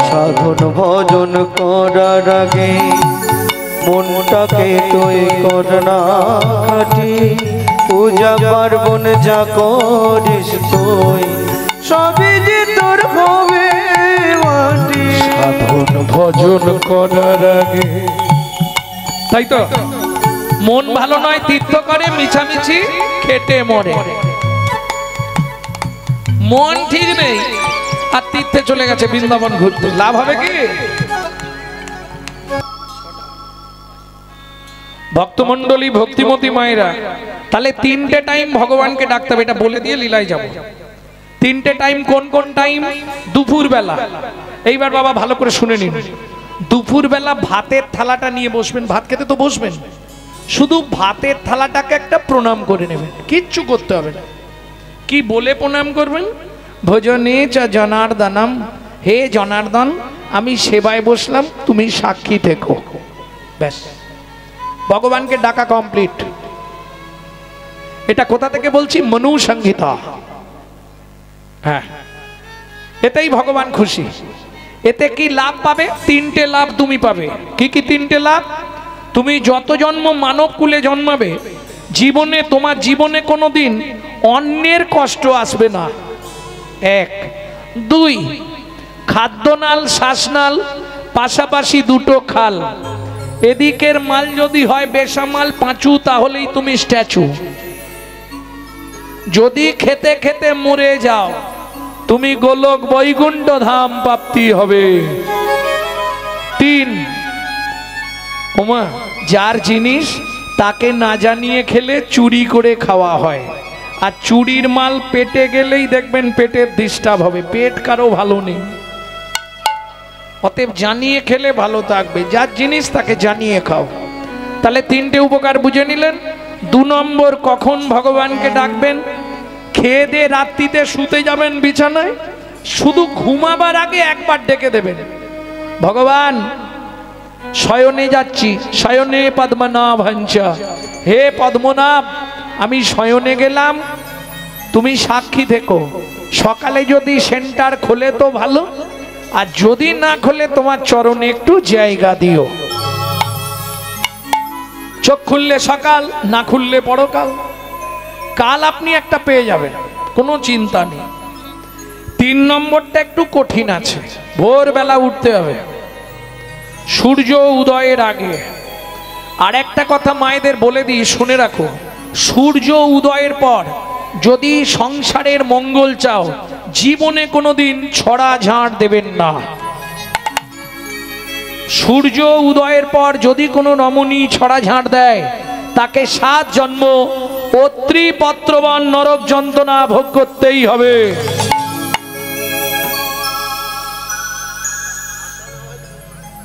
সাধন ভজন করার আগে মনটাকে তুই কর না খাঁটি। পূজা পার্বণ যা করিস তুই সবই যে তোর হবে মাটি। সাধন ভজন করার আগে, তাই তো মন ভালো নয় তীর্থ করে মিছামিছি খেটে মরে। মন ঠিক নেই আর তীর্থে চলে গেছে বৃন্দাবন ঘুরতে, লাভ হবে কি? ভক্তমন্ডলী, ভক্তিমতী মায়েরা, তাহলে 3টে টাইম ভগবানকে ডাকতে হবে, এটা বলে দিয়ে লীলায় যাব। 3টে টাইম কোন কোন টাইম? দুপুর বেলা। এইবার বাবা ভালো করে শুনে নিন, দুপুর বেলা ভাতের থালাটা নিয়ে বসবেন, ভাত খেতে তো বসবেন, শুধু ভাতের থালাটাকে একটা প্রণাম করে নেবেন, কিচ্ছু করতে হবে না। কি বলে প্রণাম করবেন? ভজনে চ জনার্দনম, হে জনার্দন আমি সেবায় বসলাম, তুমি সাক্ষী থেকো, ব্যাস। ভগবানকে ডাকা কমপ্লিট। এটা কোথা থেকে বলছি? মনু সংহিতা। হ্যাঁ, এতেই ভগবান খুশি। এতে কি লাভ পাবে? 3টে লাভ তুমি পাবে। কি কি 3টে লাভ? তুমি যত জন্ম মানব কুলে জন্মাবে, জীবনে তোমার জীবনে কোনোদিন অন্যের কষ্ট আসবে না, 1। 2, খাদ্যনাল শ্বাসনাল পাশাপাশি 2টো খাল, এদিকের মাল যদি হয় বেসামাল পাঁচু, তাহলেই তুমি স্ট্যাচু। যদি খেতে খেতে মরে যাও, তুমি গোলক বৈকুণ্ঠ ধাম প্রাপ্তি হবে। 3, ওমা যার জিনিস তাকে না জানিয়ে খেলে চুরি করে খাওয়া হয়, আর চুরির মাল পেটে গেলেই দেখবেন পেটের ডিস্টার্ব হবে, পেট কারো ভালো নেই। অতএব জানিয়ে খেলে ভালো থাকবে, যার জিনিস তাকে জানিয়ে খাও। তাহলে 3টে উপকার বুঝে নিলেন। 2 নম্বর, কখন ভগবানকে ডাকবেন? খেয়ে দিয়ে রাত্রিতে শুতে যাবেন বিছানায়, শুধু ঘুমাবার আগে একবার ডেকে দেবেন, ভগবান শয়নে যাচ্ছি, শয়নে পদ্মনাভঞ্চ, হে পদ্মনাভ আমি শয়নে গেলাম, তুমি সাক্ষী থেকো, সকালে যদি সেন্টার খোলে তো ভালো, আর যদি না খোলে তোমার চরণে একটু জায়গা দিও। চোখ খুললে সকাল, না খুললে পরকাল। কাল আপনি একটা পেয়ে যাবেন, কোনো চিন্তা নেই। 3 নম্বরটা একটু কঠিন আছে, ভোরবেলা উঠতে হবে সূর্য উদয়ের আগে। আর একটা কথা মায়েদের বলে দিই, শুনে রাখো, সূর্য উদয়ের পর যদি সংসারের মঙ্গল চাও, জীবনে কোনোদিন ছড়া ঝাড় দেবেন না। সূর্য উদয়ের পর যদি কোনো রমণী ছড়া ঝাড় দেয়, তাকে 7 জন্ম অত্রি পত্রবান নরক যন্ত্রণা ভোগ করতেই হবে।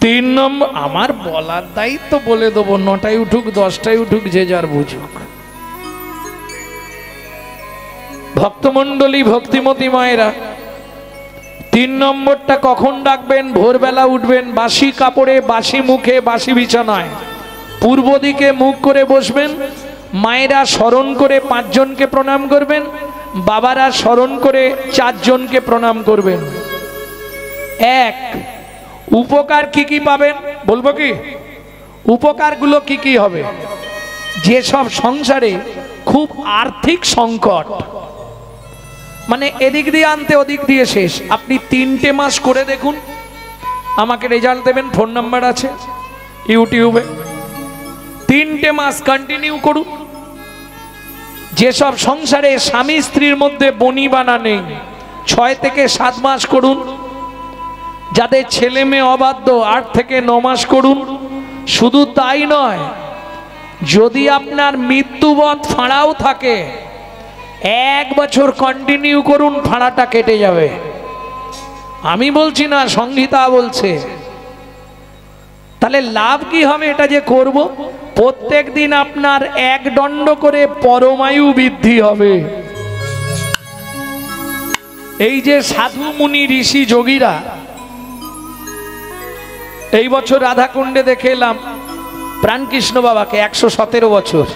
তিন নম্বর, আমার বলার দায়িত্ব বলে দেবো, 9টায় উঠুক 10টায় উঠুক, যে যার বুঝুক। ভক্তমণ্ডলী, ভক্তিমতী মায়েরা, 3 নম্বরটা কখন ডাকবেন? ভোরবেলা উঠবেন, বাসি কাপড়ে, বাসি মুখে, বাসি বিছানায়, পূর্ব দিকে মুখ করে বসবেন। মায়েরা স্মরণ করে 5 জনকে প্রণাম করবেন, বাবারা স্মরণ করে 4 জনকে প্রণাম করবেন। 1, উপকার কি কি পাবেন বলবো কি? উপকারগুলো কি কি হবে? যেসব সংসারে খুব আর্থিক সংকট, মানে এদিক দিয়ে আনতে ওদিক দিয়ে শেষ, আপনি 3টে মাস করে দেখুন, আমাকে রেজাল্ট দেবেন, ফোন নাম্বার আছে ইউটিউবে। 3টে মাস কন্টিনিউ করুন। যেসব সংসারে স্বামী স্ত্রীর মধ্যে বনিবানা নেই, 6 থেকে 7 মাস করুন। যাদের ছেলে মেয়ে অবাধ্য, 8 থেকে 9 মাস করুন। শুধু তাই নয়, যদি আপনার মৃত্যুবধ ফাঁড়াও থাকে, 1 বছর কন্টিনিউ করুন, ফাঁড়াটা কেটে যাবে। আমি বলছি না, সংহিতা বলছে। তাহলে লাভ কি হবে এটা যে করব? প্রত্যেক দিন আপনার 1 দণ্ড করে পরমায়ু বৃদ্ধি হবে। এই যে সাধু মুনি ঋষি যোগীরা, এই বছর রাধাকুণ্ডে দেখে এলাম প্রাণকৃষ্ণ বাবাকে, 117 বছর।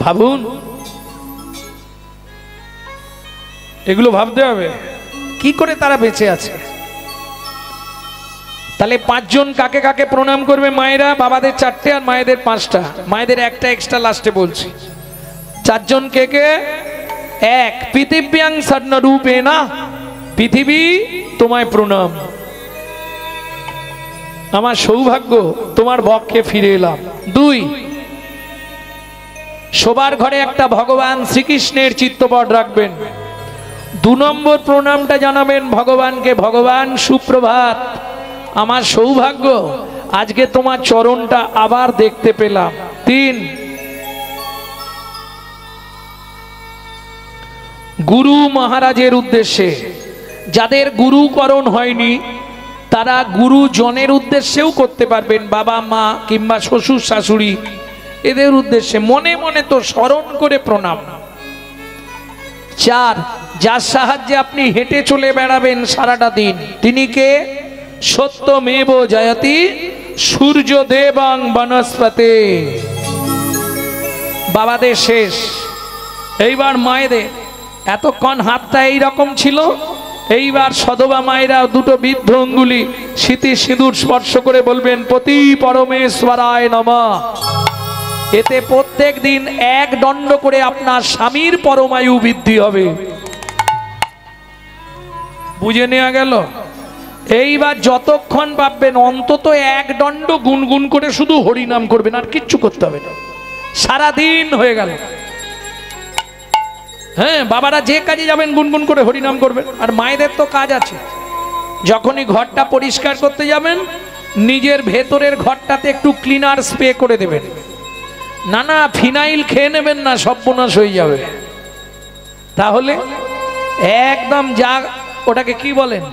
ভাবুন, এগুলো ভাবতে হবে কি করে তারা বেঁচে আছে। তাহলে 5 জন কাকে কাকে প্রণাম করবে মায়েরা? বাবাদের 4টে আর মায়েদের 5টা, মায়েদের একটা এক্সট্রা লাস্টে বলছি। 4 জন কে কে? 1, পৃথিব্যাং স্বর্ণ রূপে না, পৃথিবী তোমায় প্রণাম, আমার সৌভাগ্য তোমার বক্ষে ফিরে এলাম। 2, শোবার ঘরে একটা ভগবান শ্রীকৃষ্ণের চিত্রপট রাখবেন। 2 নম্বর প্রণামটা জানাবেন ভগবানকে, ভগবান সুপ্রভাত, আমার সৌভাগ্য আজকে তোমার চরণটা আবার দেখতে পেলাম। 3, গুরু মহারাজের উদ্দেশ্যে, যাদের গুরুকরণ হয়নি তারা গুরুজনের উদ্দেশ্যেও করতে পারবেন, বাবা মা কিংবা শ্বশুর শাশুড়ি, এদের উদ্দেশ্যে মনে মনে তো স্মরণ করে প্রণাম। 4, যার সাহায্যে আপনি হেঁটে চলে বেড়াবেন সারাটা দিন, তিনি কে? সত্যমেব জয়তি সূর্য দেবাং বনস্পতে। বাবাদের শেষ, এইবার মায়েদের। এতক্ষণ হাতটা এইরকম ছিল, এইবার সদবা মায়েরা 2টো বৃদ্ধ অঙ্গুলি স্মৃতি সিঁদুর স্পর্শ করে বলবেন পতি পরমেশ্বরায় নমঃ। এতে প্রত্যেক দিন 1 দণ্ড করে আপনার স্বামীর পরমায়ু বৃদ্ধি হবে। বুঝে নেওয়া গেল? এইবার যতক্ষণ পাবেন অন্তত 1 দণ্ড গুনগুন করে শুধু হরিনাম করবেন, আর কিচ্ছু করতে হবে না, সারাদিন হয়ে গেল। হ্যাঁ, বাবারা যে কাজে যাবেন গুনগুন করে হরিনাম করবেন। আর মায়েদের তো কাজ আছে, যখনই ঘরটা পরিষ্কার করতে যাবেন, নিজের ভেতরের ঘরটাতে একটু ক্লিনার স্প্রে করে দেবেন। না না, ফিনাইল খেয়ে নেবেন না, সর্বনাশ হয়ে যাবে। তাহলে একদম যা, ওটাকে কি বলেন?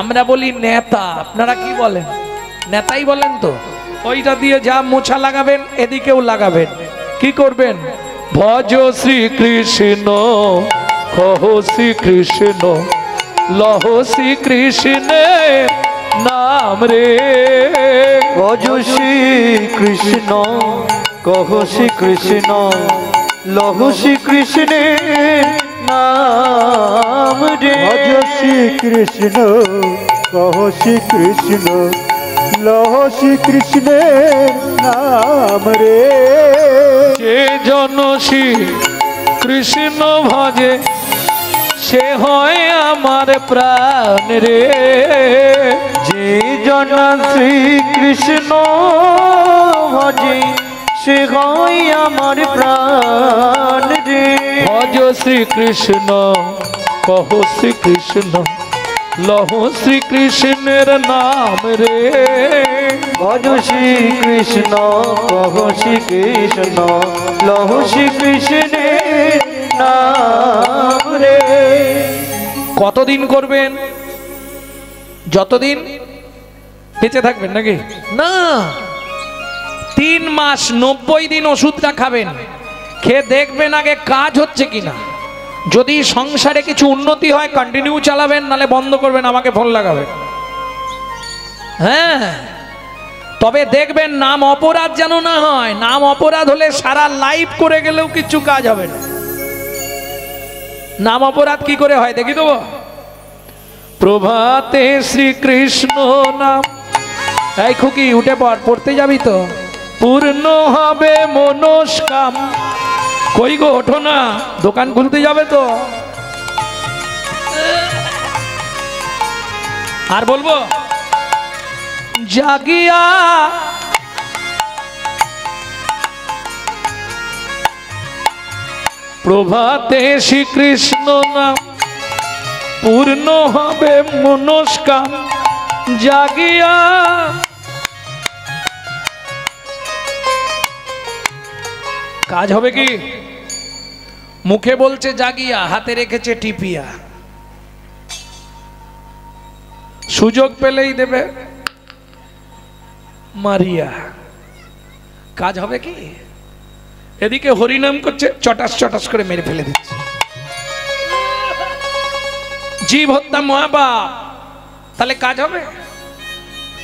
আমরা বলি নেতা, আপনারা কি বলেন? নেতাই বলেন তো। ওইটা দিয়ে যা মোছা লাগাবেন, এদিকেও লাগাবেন। কি করবেন? ভজ শ্রীকৃষ্ণ, কহ শ্রীকৃষ্ণ, লহ শ্রীকৃষ্ণের নাম রে। ভজ শ্রীকৃষ্ণ, কহ শ্রী কৃষ্ণ লহু শ্রী কৃষ্ণের নাম রে। ভজ শ্রী কৃষ্ণ কহ শ্রী কৃষ্ণ লহ শ্রী কৃষ্ণের নাম রে। যে জন শ্রী কৃষ্ণ ভজে সে হয় আমার প্রাণ রে। যে জন শ্রী কৃষ্ণ ভজে সে হয় আমার প্রাণ রে। ভজ শ্রী কৃষ্ণ কহ শ্রী কৃষ্ণ লহ শ্রী কৃষ্ণের নাম রে। ভজ শ্রী কৃষ্ণ কহ শ্রী কৃষ্ণ লহ শ্রী কৃষ্ণের নাম রে। কতদিন করবেন? যতদিন বেঁচে থাকবেন নাকি না, 3 মাস 90 দিন ওষুধটা খাবেন, খেয়ে দেখবেন আগে কাজ হচ্ছে কিনা। যদি সংসারে কিছু উন্নতি হয় কন্টিনিউ চালাবেন, নালে বন্ধ করবেন, আমাকে ফোন লাগাবেন। হ্যাঁ, তবে দেখবেন নাম অপরাধ যেন না হয়। নাম অপরাধ হলে সারা লাইফ করে গেলেও কিছু কাজ হবে না। নাম অপরাধ কি করে হয় দেখি দেবো। প্রভাতে শ্রীকৃষ্ণ নাম, এই খুকি উঠে পড়, পড়তে যাবি তো। পূর্ণ হবে মনস্কাম, কই গো ওঠো না, দোকান খুলতে যাবে তো। আর বলবো জাগিয়া প্রভাতে শ্রীকৃষ্ণ নাম, পূর্ণ হবে মনস্কাম। জাগিয়া কাজ হবে কি? মুখে বলছে জাগিয়া, হাতে রেখেছে টিপিয়া, সুযোগ পেলেই দেবে মারিয়া। কাজ হবে কি? এদিকে হরিনাম করছে, চটাস চটাস করে মেরে ফেলে দিচ্ছে। জীব হত্যা মহাপাপ, তাহলে কাজ হবে?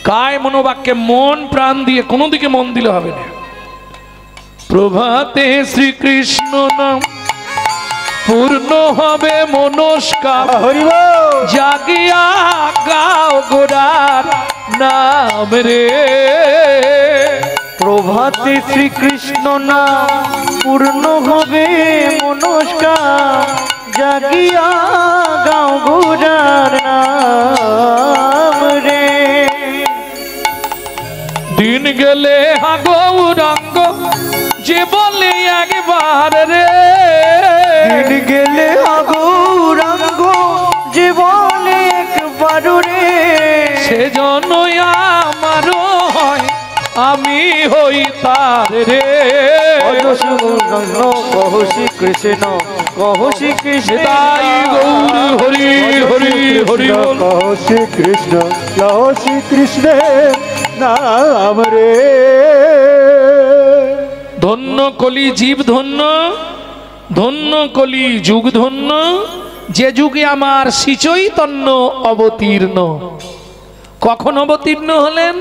কায় মনোবাক্যে মন প্রাণ দিয়ে কোনো দিকে মন দিলে হবে না। প্রভাতে শ্রীকৃষ্ণ নাম, পূর্ণ হবে মনস্কাম। জাগিয়া গাও গোরার নাম রে। প্রভাতে শ্রীকৃষ্ণ নাম, পূর্ণ হবে মনস্কাম। জাগিয়া গাও গোরার নাম রে। দিন গেলে হা গৌরাঙ্গ যে বলে একবার রে। দিন গেলে গৌরাঙ্গ যে বলে একবার রে। সেজন্য আমারও হয়, আমি হই তার রে। কহ শ্রী কৃষ্ণ কহ শ্রী কৃষ্ণ তাই গৌর হরি হরি হরি বল। কহ শ্রী কৃষ্ণ লহ শ্রী কৃষ্ণের নাম রে। ধন্য কলি জীব ধন্য, ধন্য কলি যুগ ধন্য, যে যুগে আমার শ্রী চৈতন্য অবতীর্ণ। কখন অবতীর্ণ হলেন?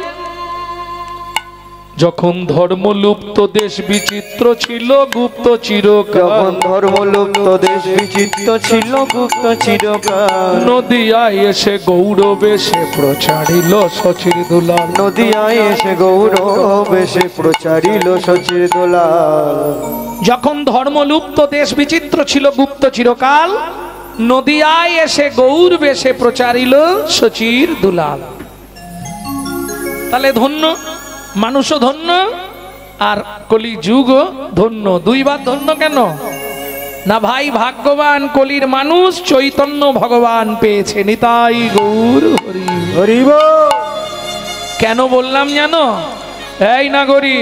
যখন ধর্মলুপ্ত দেশ বিচিত্র ছিল গুপ্ত চিরকাল। যখন ধর্মলুপ্ত দেশ বিচিত্র ছিল গুপ্ত চিরকাল। নদিয়ায় এসে গৌরবেশে প্রচারিল সচির দুলাল। নদিয়ায় এসে গৌরবেশে প্রচারিল সচির দুলাল। যখন ধর্মলুপ্ত দেশ বিচিত্র ছিল গুপ্ত চিরকাল, নদিয়ায় এসে গৌরবেশে প্রচারিল সচির দুলাল। তাহলে ধন্য, মানুষও ধন্য আর কলি যুগও ধন্য। দুইবার ধন্য কেন? না ভাই ভাগ্যবান কলির মানুষ চৈতন্য ভগবান পেয়েছে। নিতাই গৌর হরি হরি বল। কেন বললাম জানো? এই নাগরী,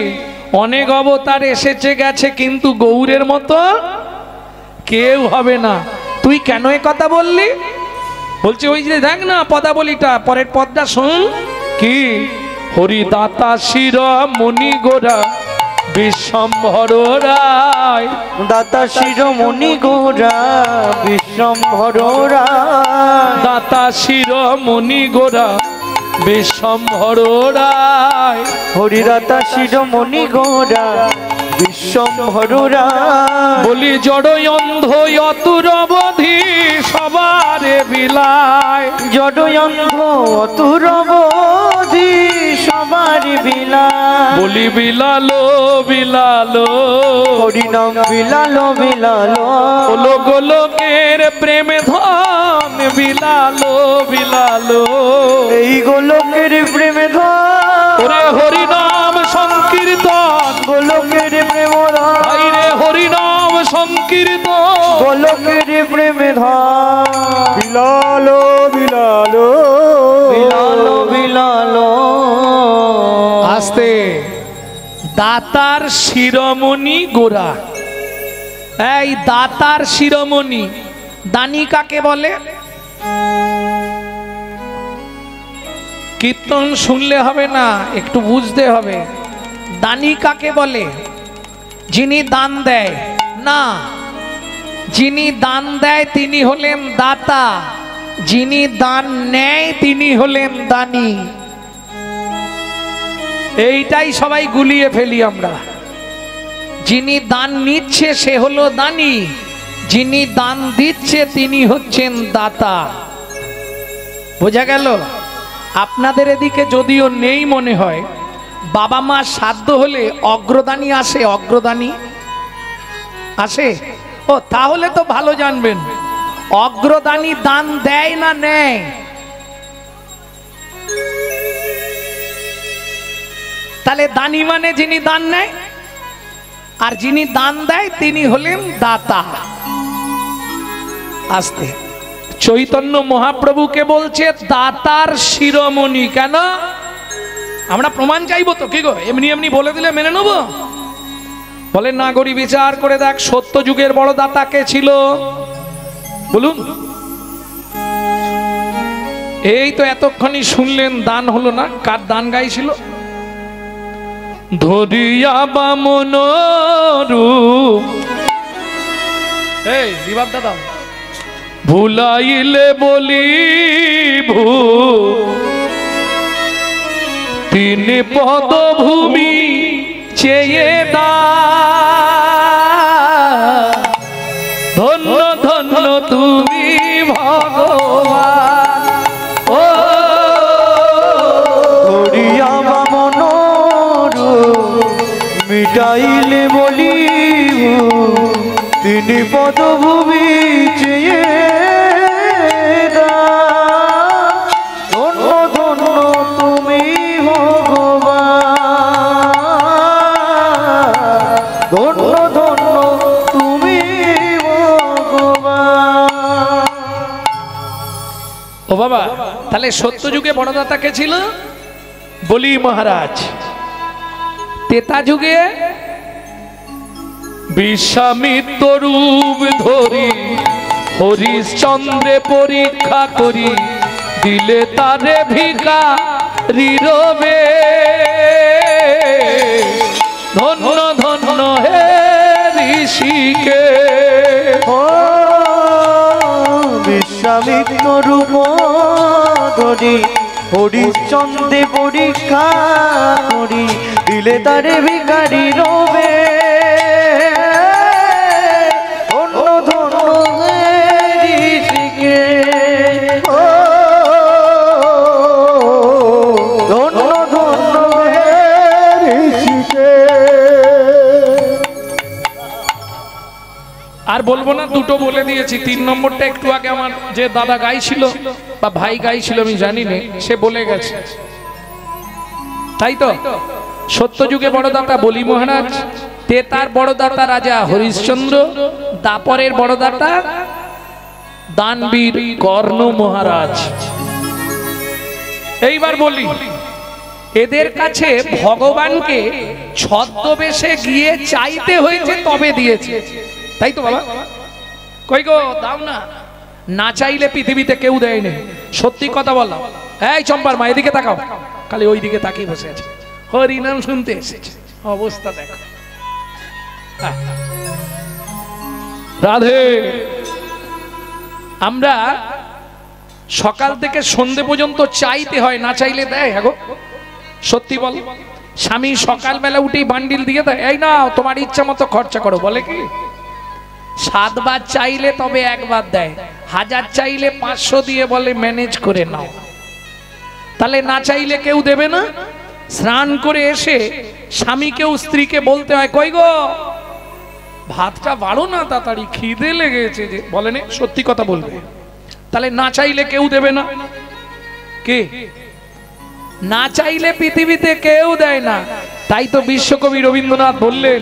অনেক অবতার এসেছে গেছে, কিন্তু গৌরের মতো কেউ হবে না। তুই কেন এ কথা বললি? বলছে ওই যে দেখ না পদাবলীটা, পরের পদটা শোন। কি? হরিদাতা শির মণি গোরা বিশ্বম্ভর রায়। দাতা শিরোমণি গোরা বিশ্বম্ভর রায়। দাতা শির মণি গোরা বিশ্বম্ভর রায়। হরিদাতা শিরোমণি গোরা বিশ্বম্ভরুরা বলি জড় অন্ধ অতুর অবধি সবারে বিলায়, জড়য়ন্ধ অতুরবধি সবার বিলায়, বলি বিলালো বিলালো হরিনাম বিলালো বিলালো, গোলকের প্রেমে ধন বিলালো বিলালো, এই গোলকের প্রেমে ধন, ওরে হরিনাম সংকীর্তন, গোলকের প্রেম ভাই রে হরিনাম সংকীর্তন, গোলকের প্রেমে ধন, বিলালো বিলালো বিলালো বিলালো। আস্তে দাতার শিরোমণি গোরা, এই দাতার শিরোমণি দানি কাকে বলে? কীর্তন শুনলে হবে না, একটু বুঝতে হবে। দানি কাকে বলে? যিনি দান দেয় না, যিনি দান দেয় তিনি হলেন দাতা, যিনি দান নেয় তিনি হলেন দানি। এইটাই সবাই গুলিয়ে ফেলি আমরা। যিনি দান নিচ্ছে সে হলো দানি, যিনি দান দিচ্ছে তিনি হচ্ছেন দাতা। বোঝা গেল? আপনাদের এদিকে যদিও নেই মনে হয়, বাবা মা শ্রাদ্ধ হলে অগ্রদানী আসে, অগ্রদানী আসে। ও তাহলে তো ভালো জানবেন, অগ্রদানী দান দেয় না নেয়? তাহলে দানি মানে যিনি দান নেয়, আর যিনি দান দেয় তিনি হলেন দাতা। আস্তে চৈতন্য মহাপ্রভুকে বলছে দাতার শিরোমণি। কেন? আমরা প্রমাণ চাইবো তো, কি গো এমনি এমনি বলে দিলে মেনে নেব? বলেন না গরি বিচার করে দেখ, সত্য যুগের বড় দাতা কে ছিল বলুন? এই তো এতক্ষণই শুনলেন, দান হলো না। কার দান গাইছিল? ধরিয়া বামন রূপ, এই বিভাব দাদা, ভুলাইলে বলি ভূ, তিনি পদভূমি চেয়ে দা, ধন্য ধন্য তুমি ভগবান। ও ধরিয়া বামন মিটাইলে বলি তিনি পদভূমি চেয়ে দান, ধন্য ধন্য তুমি ভগবান, ধন্য ধন্য তুমি ভগবান। ও বাবা, তাহলে সত্য যুগে বড় দাতা কে ছিল? বলি মহারাজ। তেতা যুগে বিশ্বামিত্র রূপ ধরি হরিশ্চন্দ্রে পরীক্ষা করি, দিলে তারে ভিখারি রবে, ধন্য ধন্য হে ঋষিকে। বিশ্বামিত্র রূপ ধরি হরিশ্চন্দ্রে পরীক্ষা করি, দিলে তারে ভিখারি রবে, ধন্য ধন্য ঋষিকে, ধন্য ধন্য ঋষিকে। আর বলবো না, দুটো বলে দিয়েছি। 3 নম্বরটা একটু আগে আমার যে দাদা গাইছিল বা ভাই গাইছিল আমি জানি না, সে বলে গেছে। তাই তো সত্য যুগে বড় দাতা বলি মহারাজ, তেতার বড় দাতা রাজা হরিশ্চন্দ্র, দাপরের বড় দাতা দানবীর কর্ণ মহারাজ। এইবার বলি, এদের কাছে ভগবানকে ছদ্মবেশে গিয়ে চাইতে হয়েছে তবে দিয়েছে। তাই তো বাবা? কই গো দাও না, না চাইলে পৃথিবীতে কেউ দেয়নি। সত্যি কথা বললাম। এই চম্পার মা এদিকে তাকাও, খালি ওই দিকে তাকিয়ে বসে আছে, হরি নাম শুনতে এসেছে। অবস্থা দেখো। রাধে। আমরা সকাল থেকে সন্ধে পর্যন্ত চাইতে হয়, না চাইলে দেয়? হ্যাঁ গো, সত্যি বল। স্বামী সকালবেলা উঠেই বান্ডিল দিয়ে দেয়, এই না তোমার ইচ্ছা মতো খরচা করো। বলে কি 7 বার চাইলে তবে 1 বার দেয়, 1000 চাইলে 500 দিয়ে বলে ম্যানেজ করে নাও। তাহলে না চাইলে কেউ দেবে না। স্নান করে এসে স্বামীকেও স্ত্রীকে বলতে হয়, কই গো ভাতটা বাড়ো না, তাড়াতাড়ি খিদে লেগেছে যে। বলেন সত্যি কথা বলবে। তাহলে না চাইলে কেউ দেবে না। কে না চাইলে পৃথিবীতে কেউ দেয় না। তাই তো বিশ্বকবি রবীন্দ্রনাথ বললেন,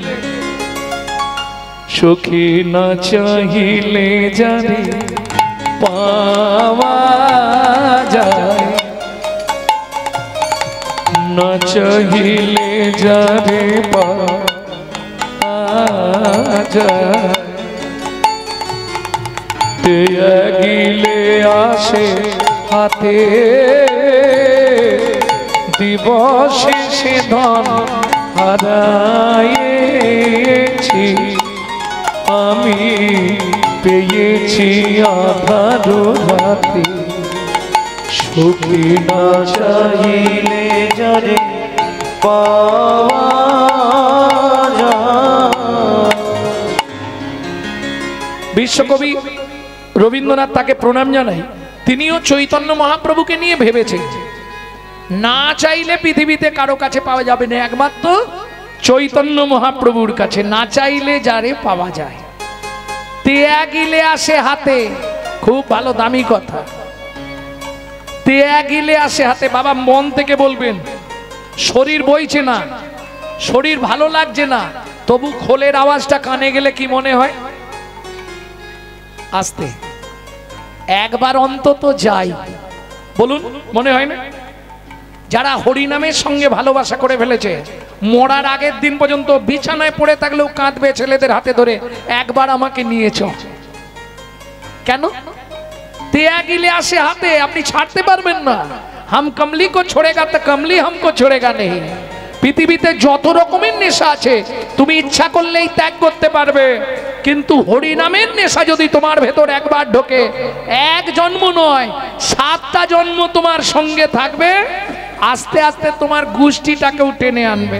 সখী না চাইলে জানে পাওয়া যায়, না চাইলে জানে পাওয়া যায়, গিলে আসে হাতে দিবসে সে ধন হারাইছি, আমি পেয়েছি আধার রাতে, সুখী না চাইলে যারে পাওয়া যায়। বিশ্বকবি রবীন্দ্রনাথ তাকে প্রণাম জানাই। তিনিও চৈতন্য মহাপ্রভুকে নিয়ে ভেবেছেন, না চাইলে পৃথিবীতে কারো কাছে পাওয়া যাবে না, একমাত্র চৈতন্য মহাপ্রভুর কাছে। না চাইলে যারে পাওয়া যায়, তেয়া গিলে আসে হাতে। খুব ভালো দামি কথা, তেয়া গিলে আসে হাতে। বাবা মন থেকে বলবেন, শরীর বইছে না, শরীর ভালো লাগছে না, তবু খোলের আওয়াজটা কানে গেলে কি মনে হয়? আস্তে একবার অন্তত যাই, বলুন মনে হয় না? যারা হরিনামের সঙ্গে ভালোবাসা করে ফেলেছে, মরার আগের দিন পর্যন্ত বিছানায় পড়ে থাকলেও কাঁদবে ছেলেদের হাতে ধরে, একবার আমাকে নিয়েছ। কেন? তেয়া গিলে আসে হাতে, আপনি ছাড়তে পারবেন না। হাম কমলি কো ছোড়েগা তো কমলি হামকো ছোড়েগা নেই। পৃথিবীতে যত রকমের নেশা আছে তুমি ইচ্ছা করলেই ত্যাগ করতে পারবে, কিন্তু হরিনামের নেশা যদি তোমার ভেতর একবার ঢোকে, 1 জন্ম নয় 7টা জন্ম তোমার সঙ্গে থাকবে, আস্তে আস্তে তোমার গোষ্ঠীটাকেও টেনে আনবে।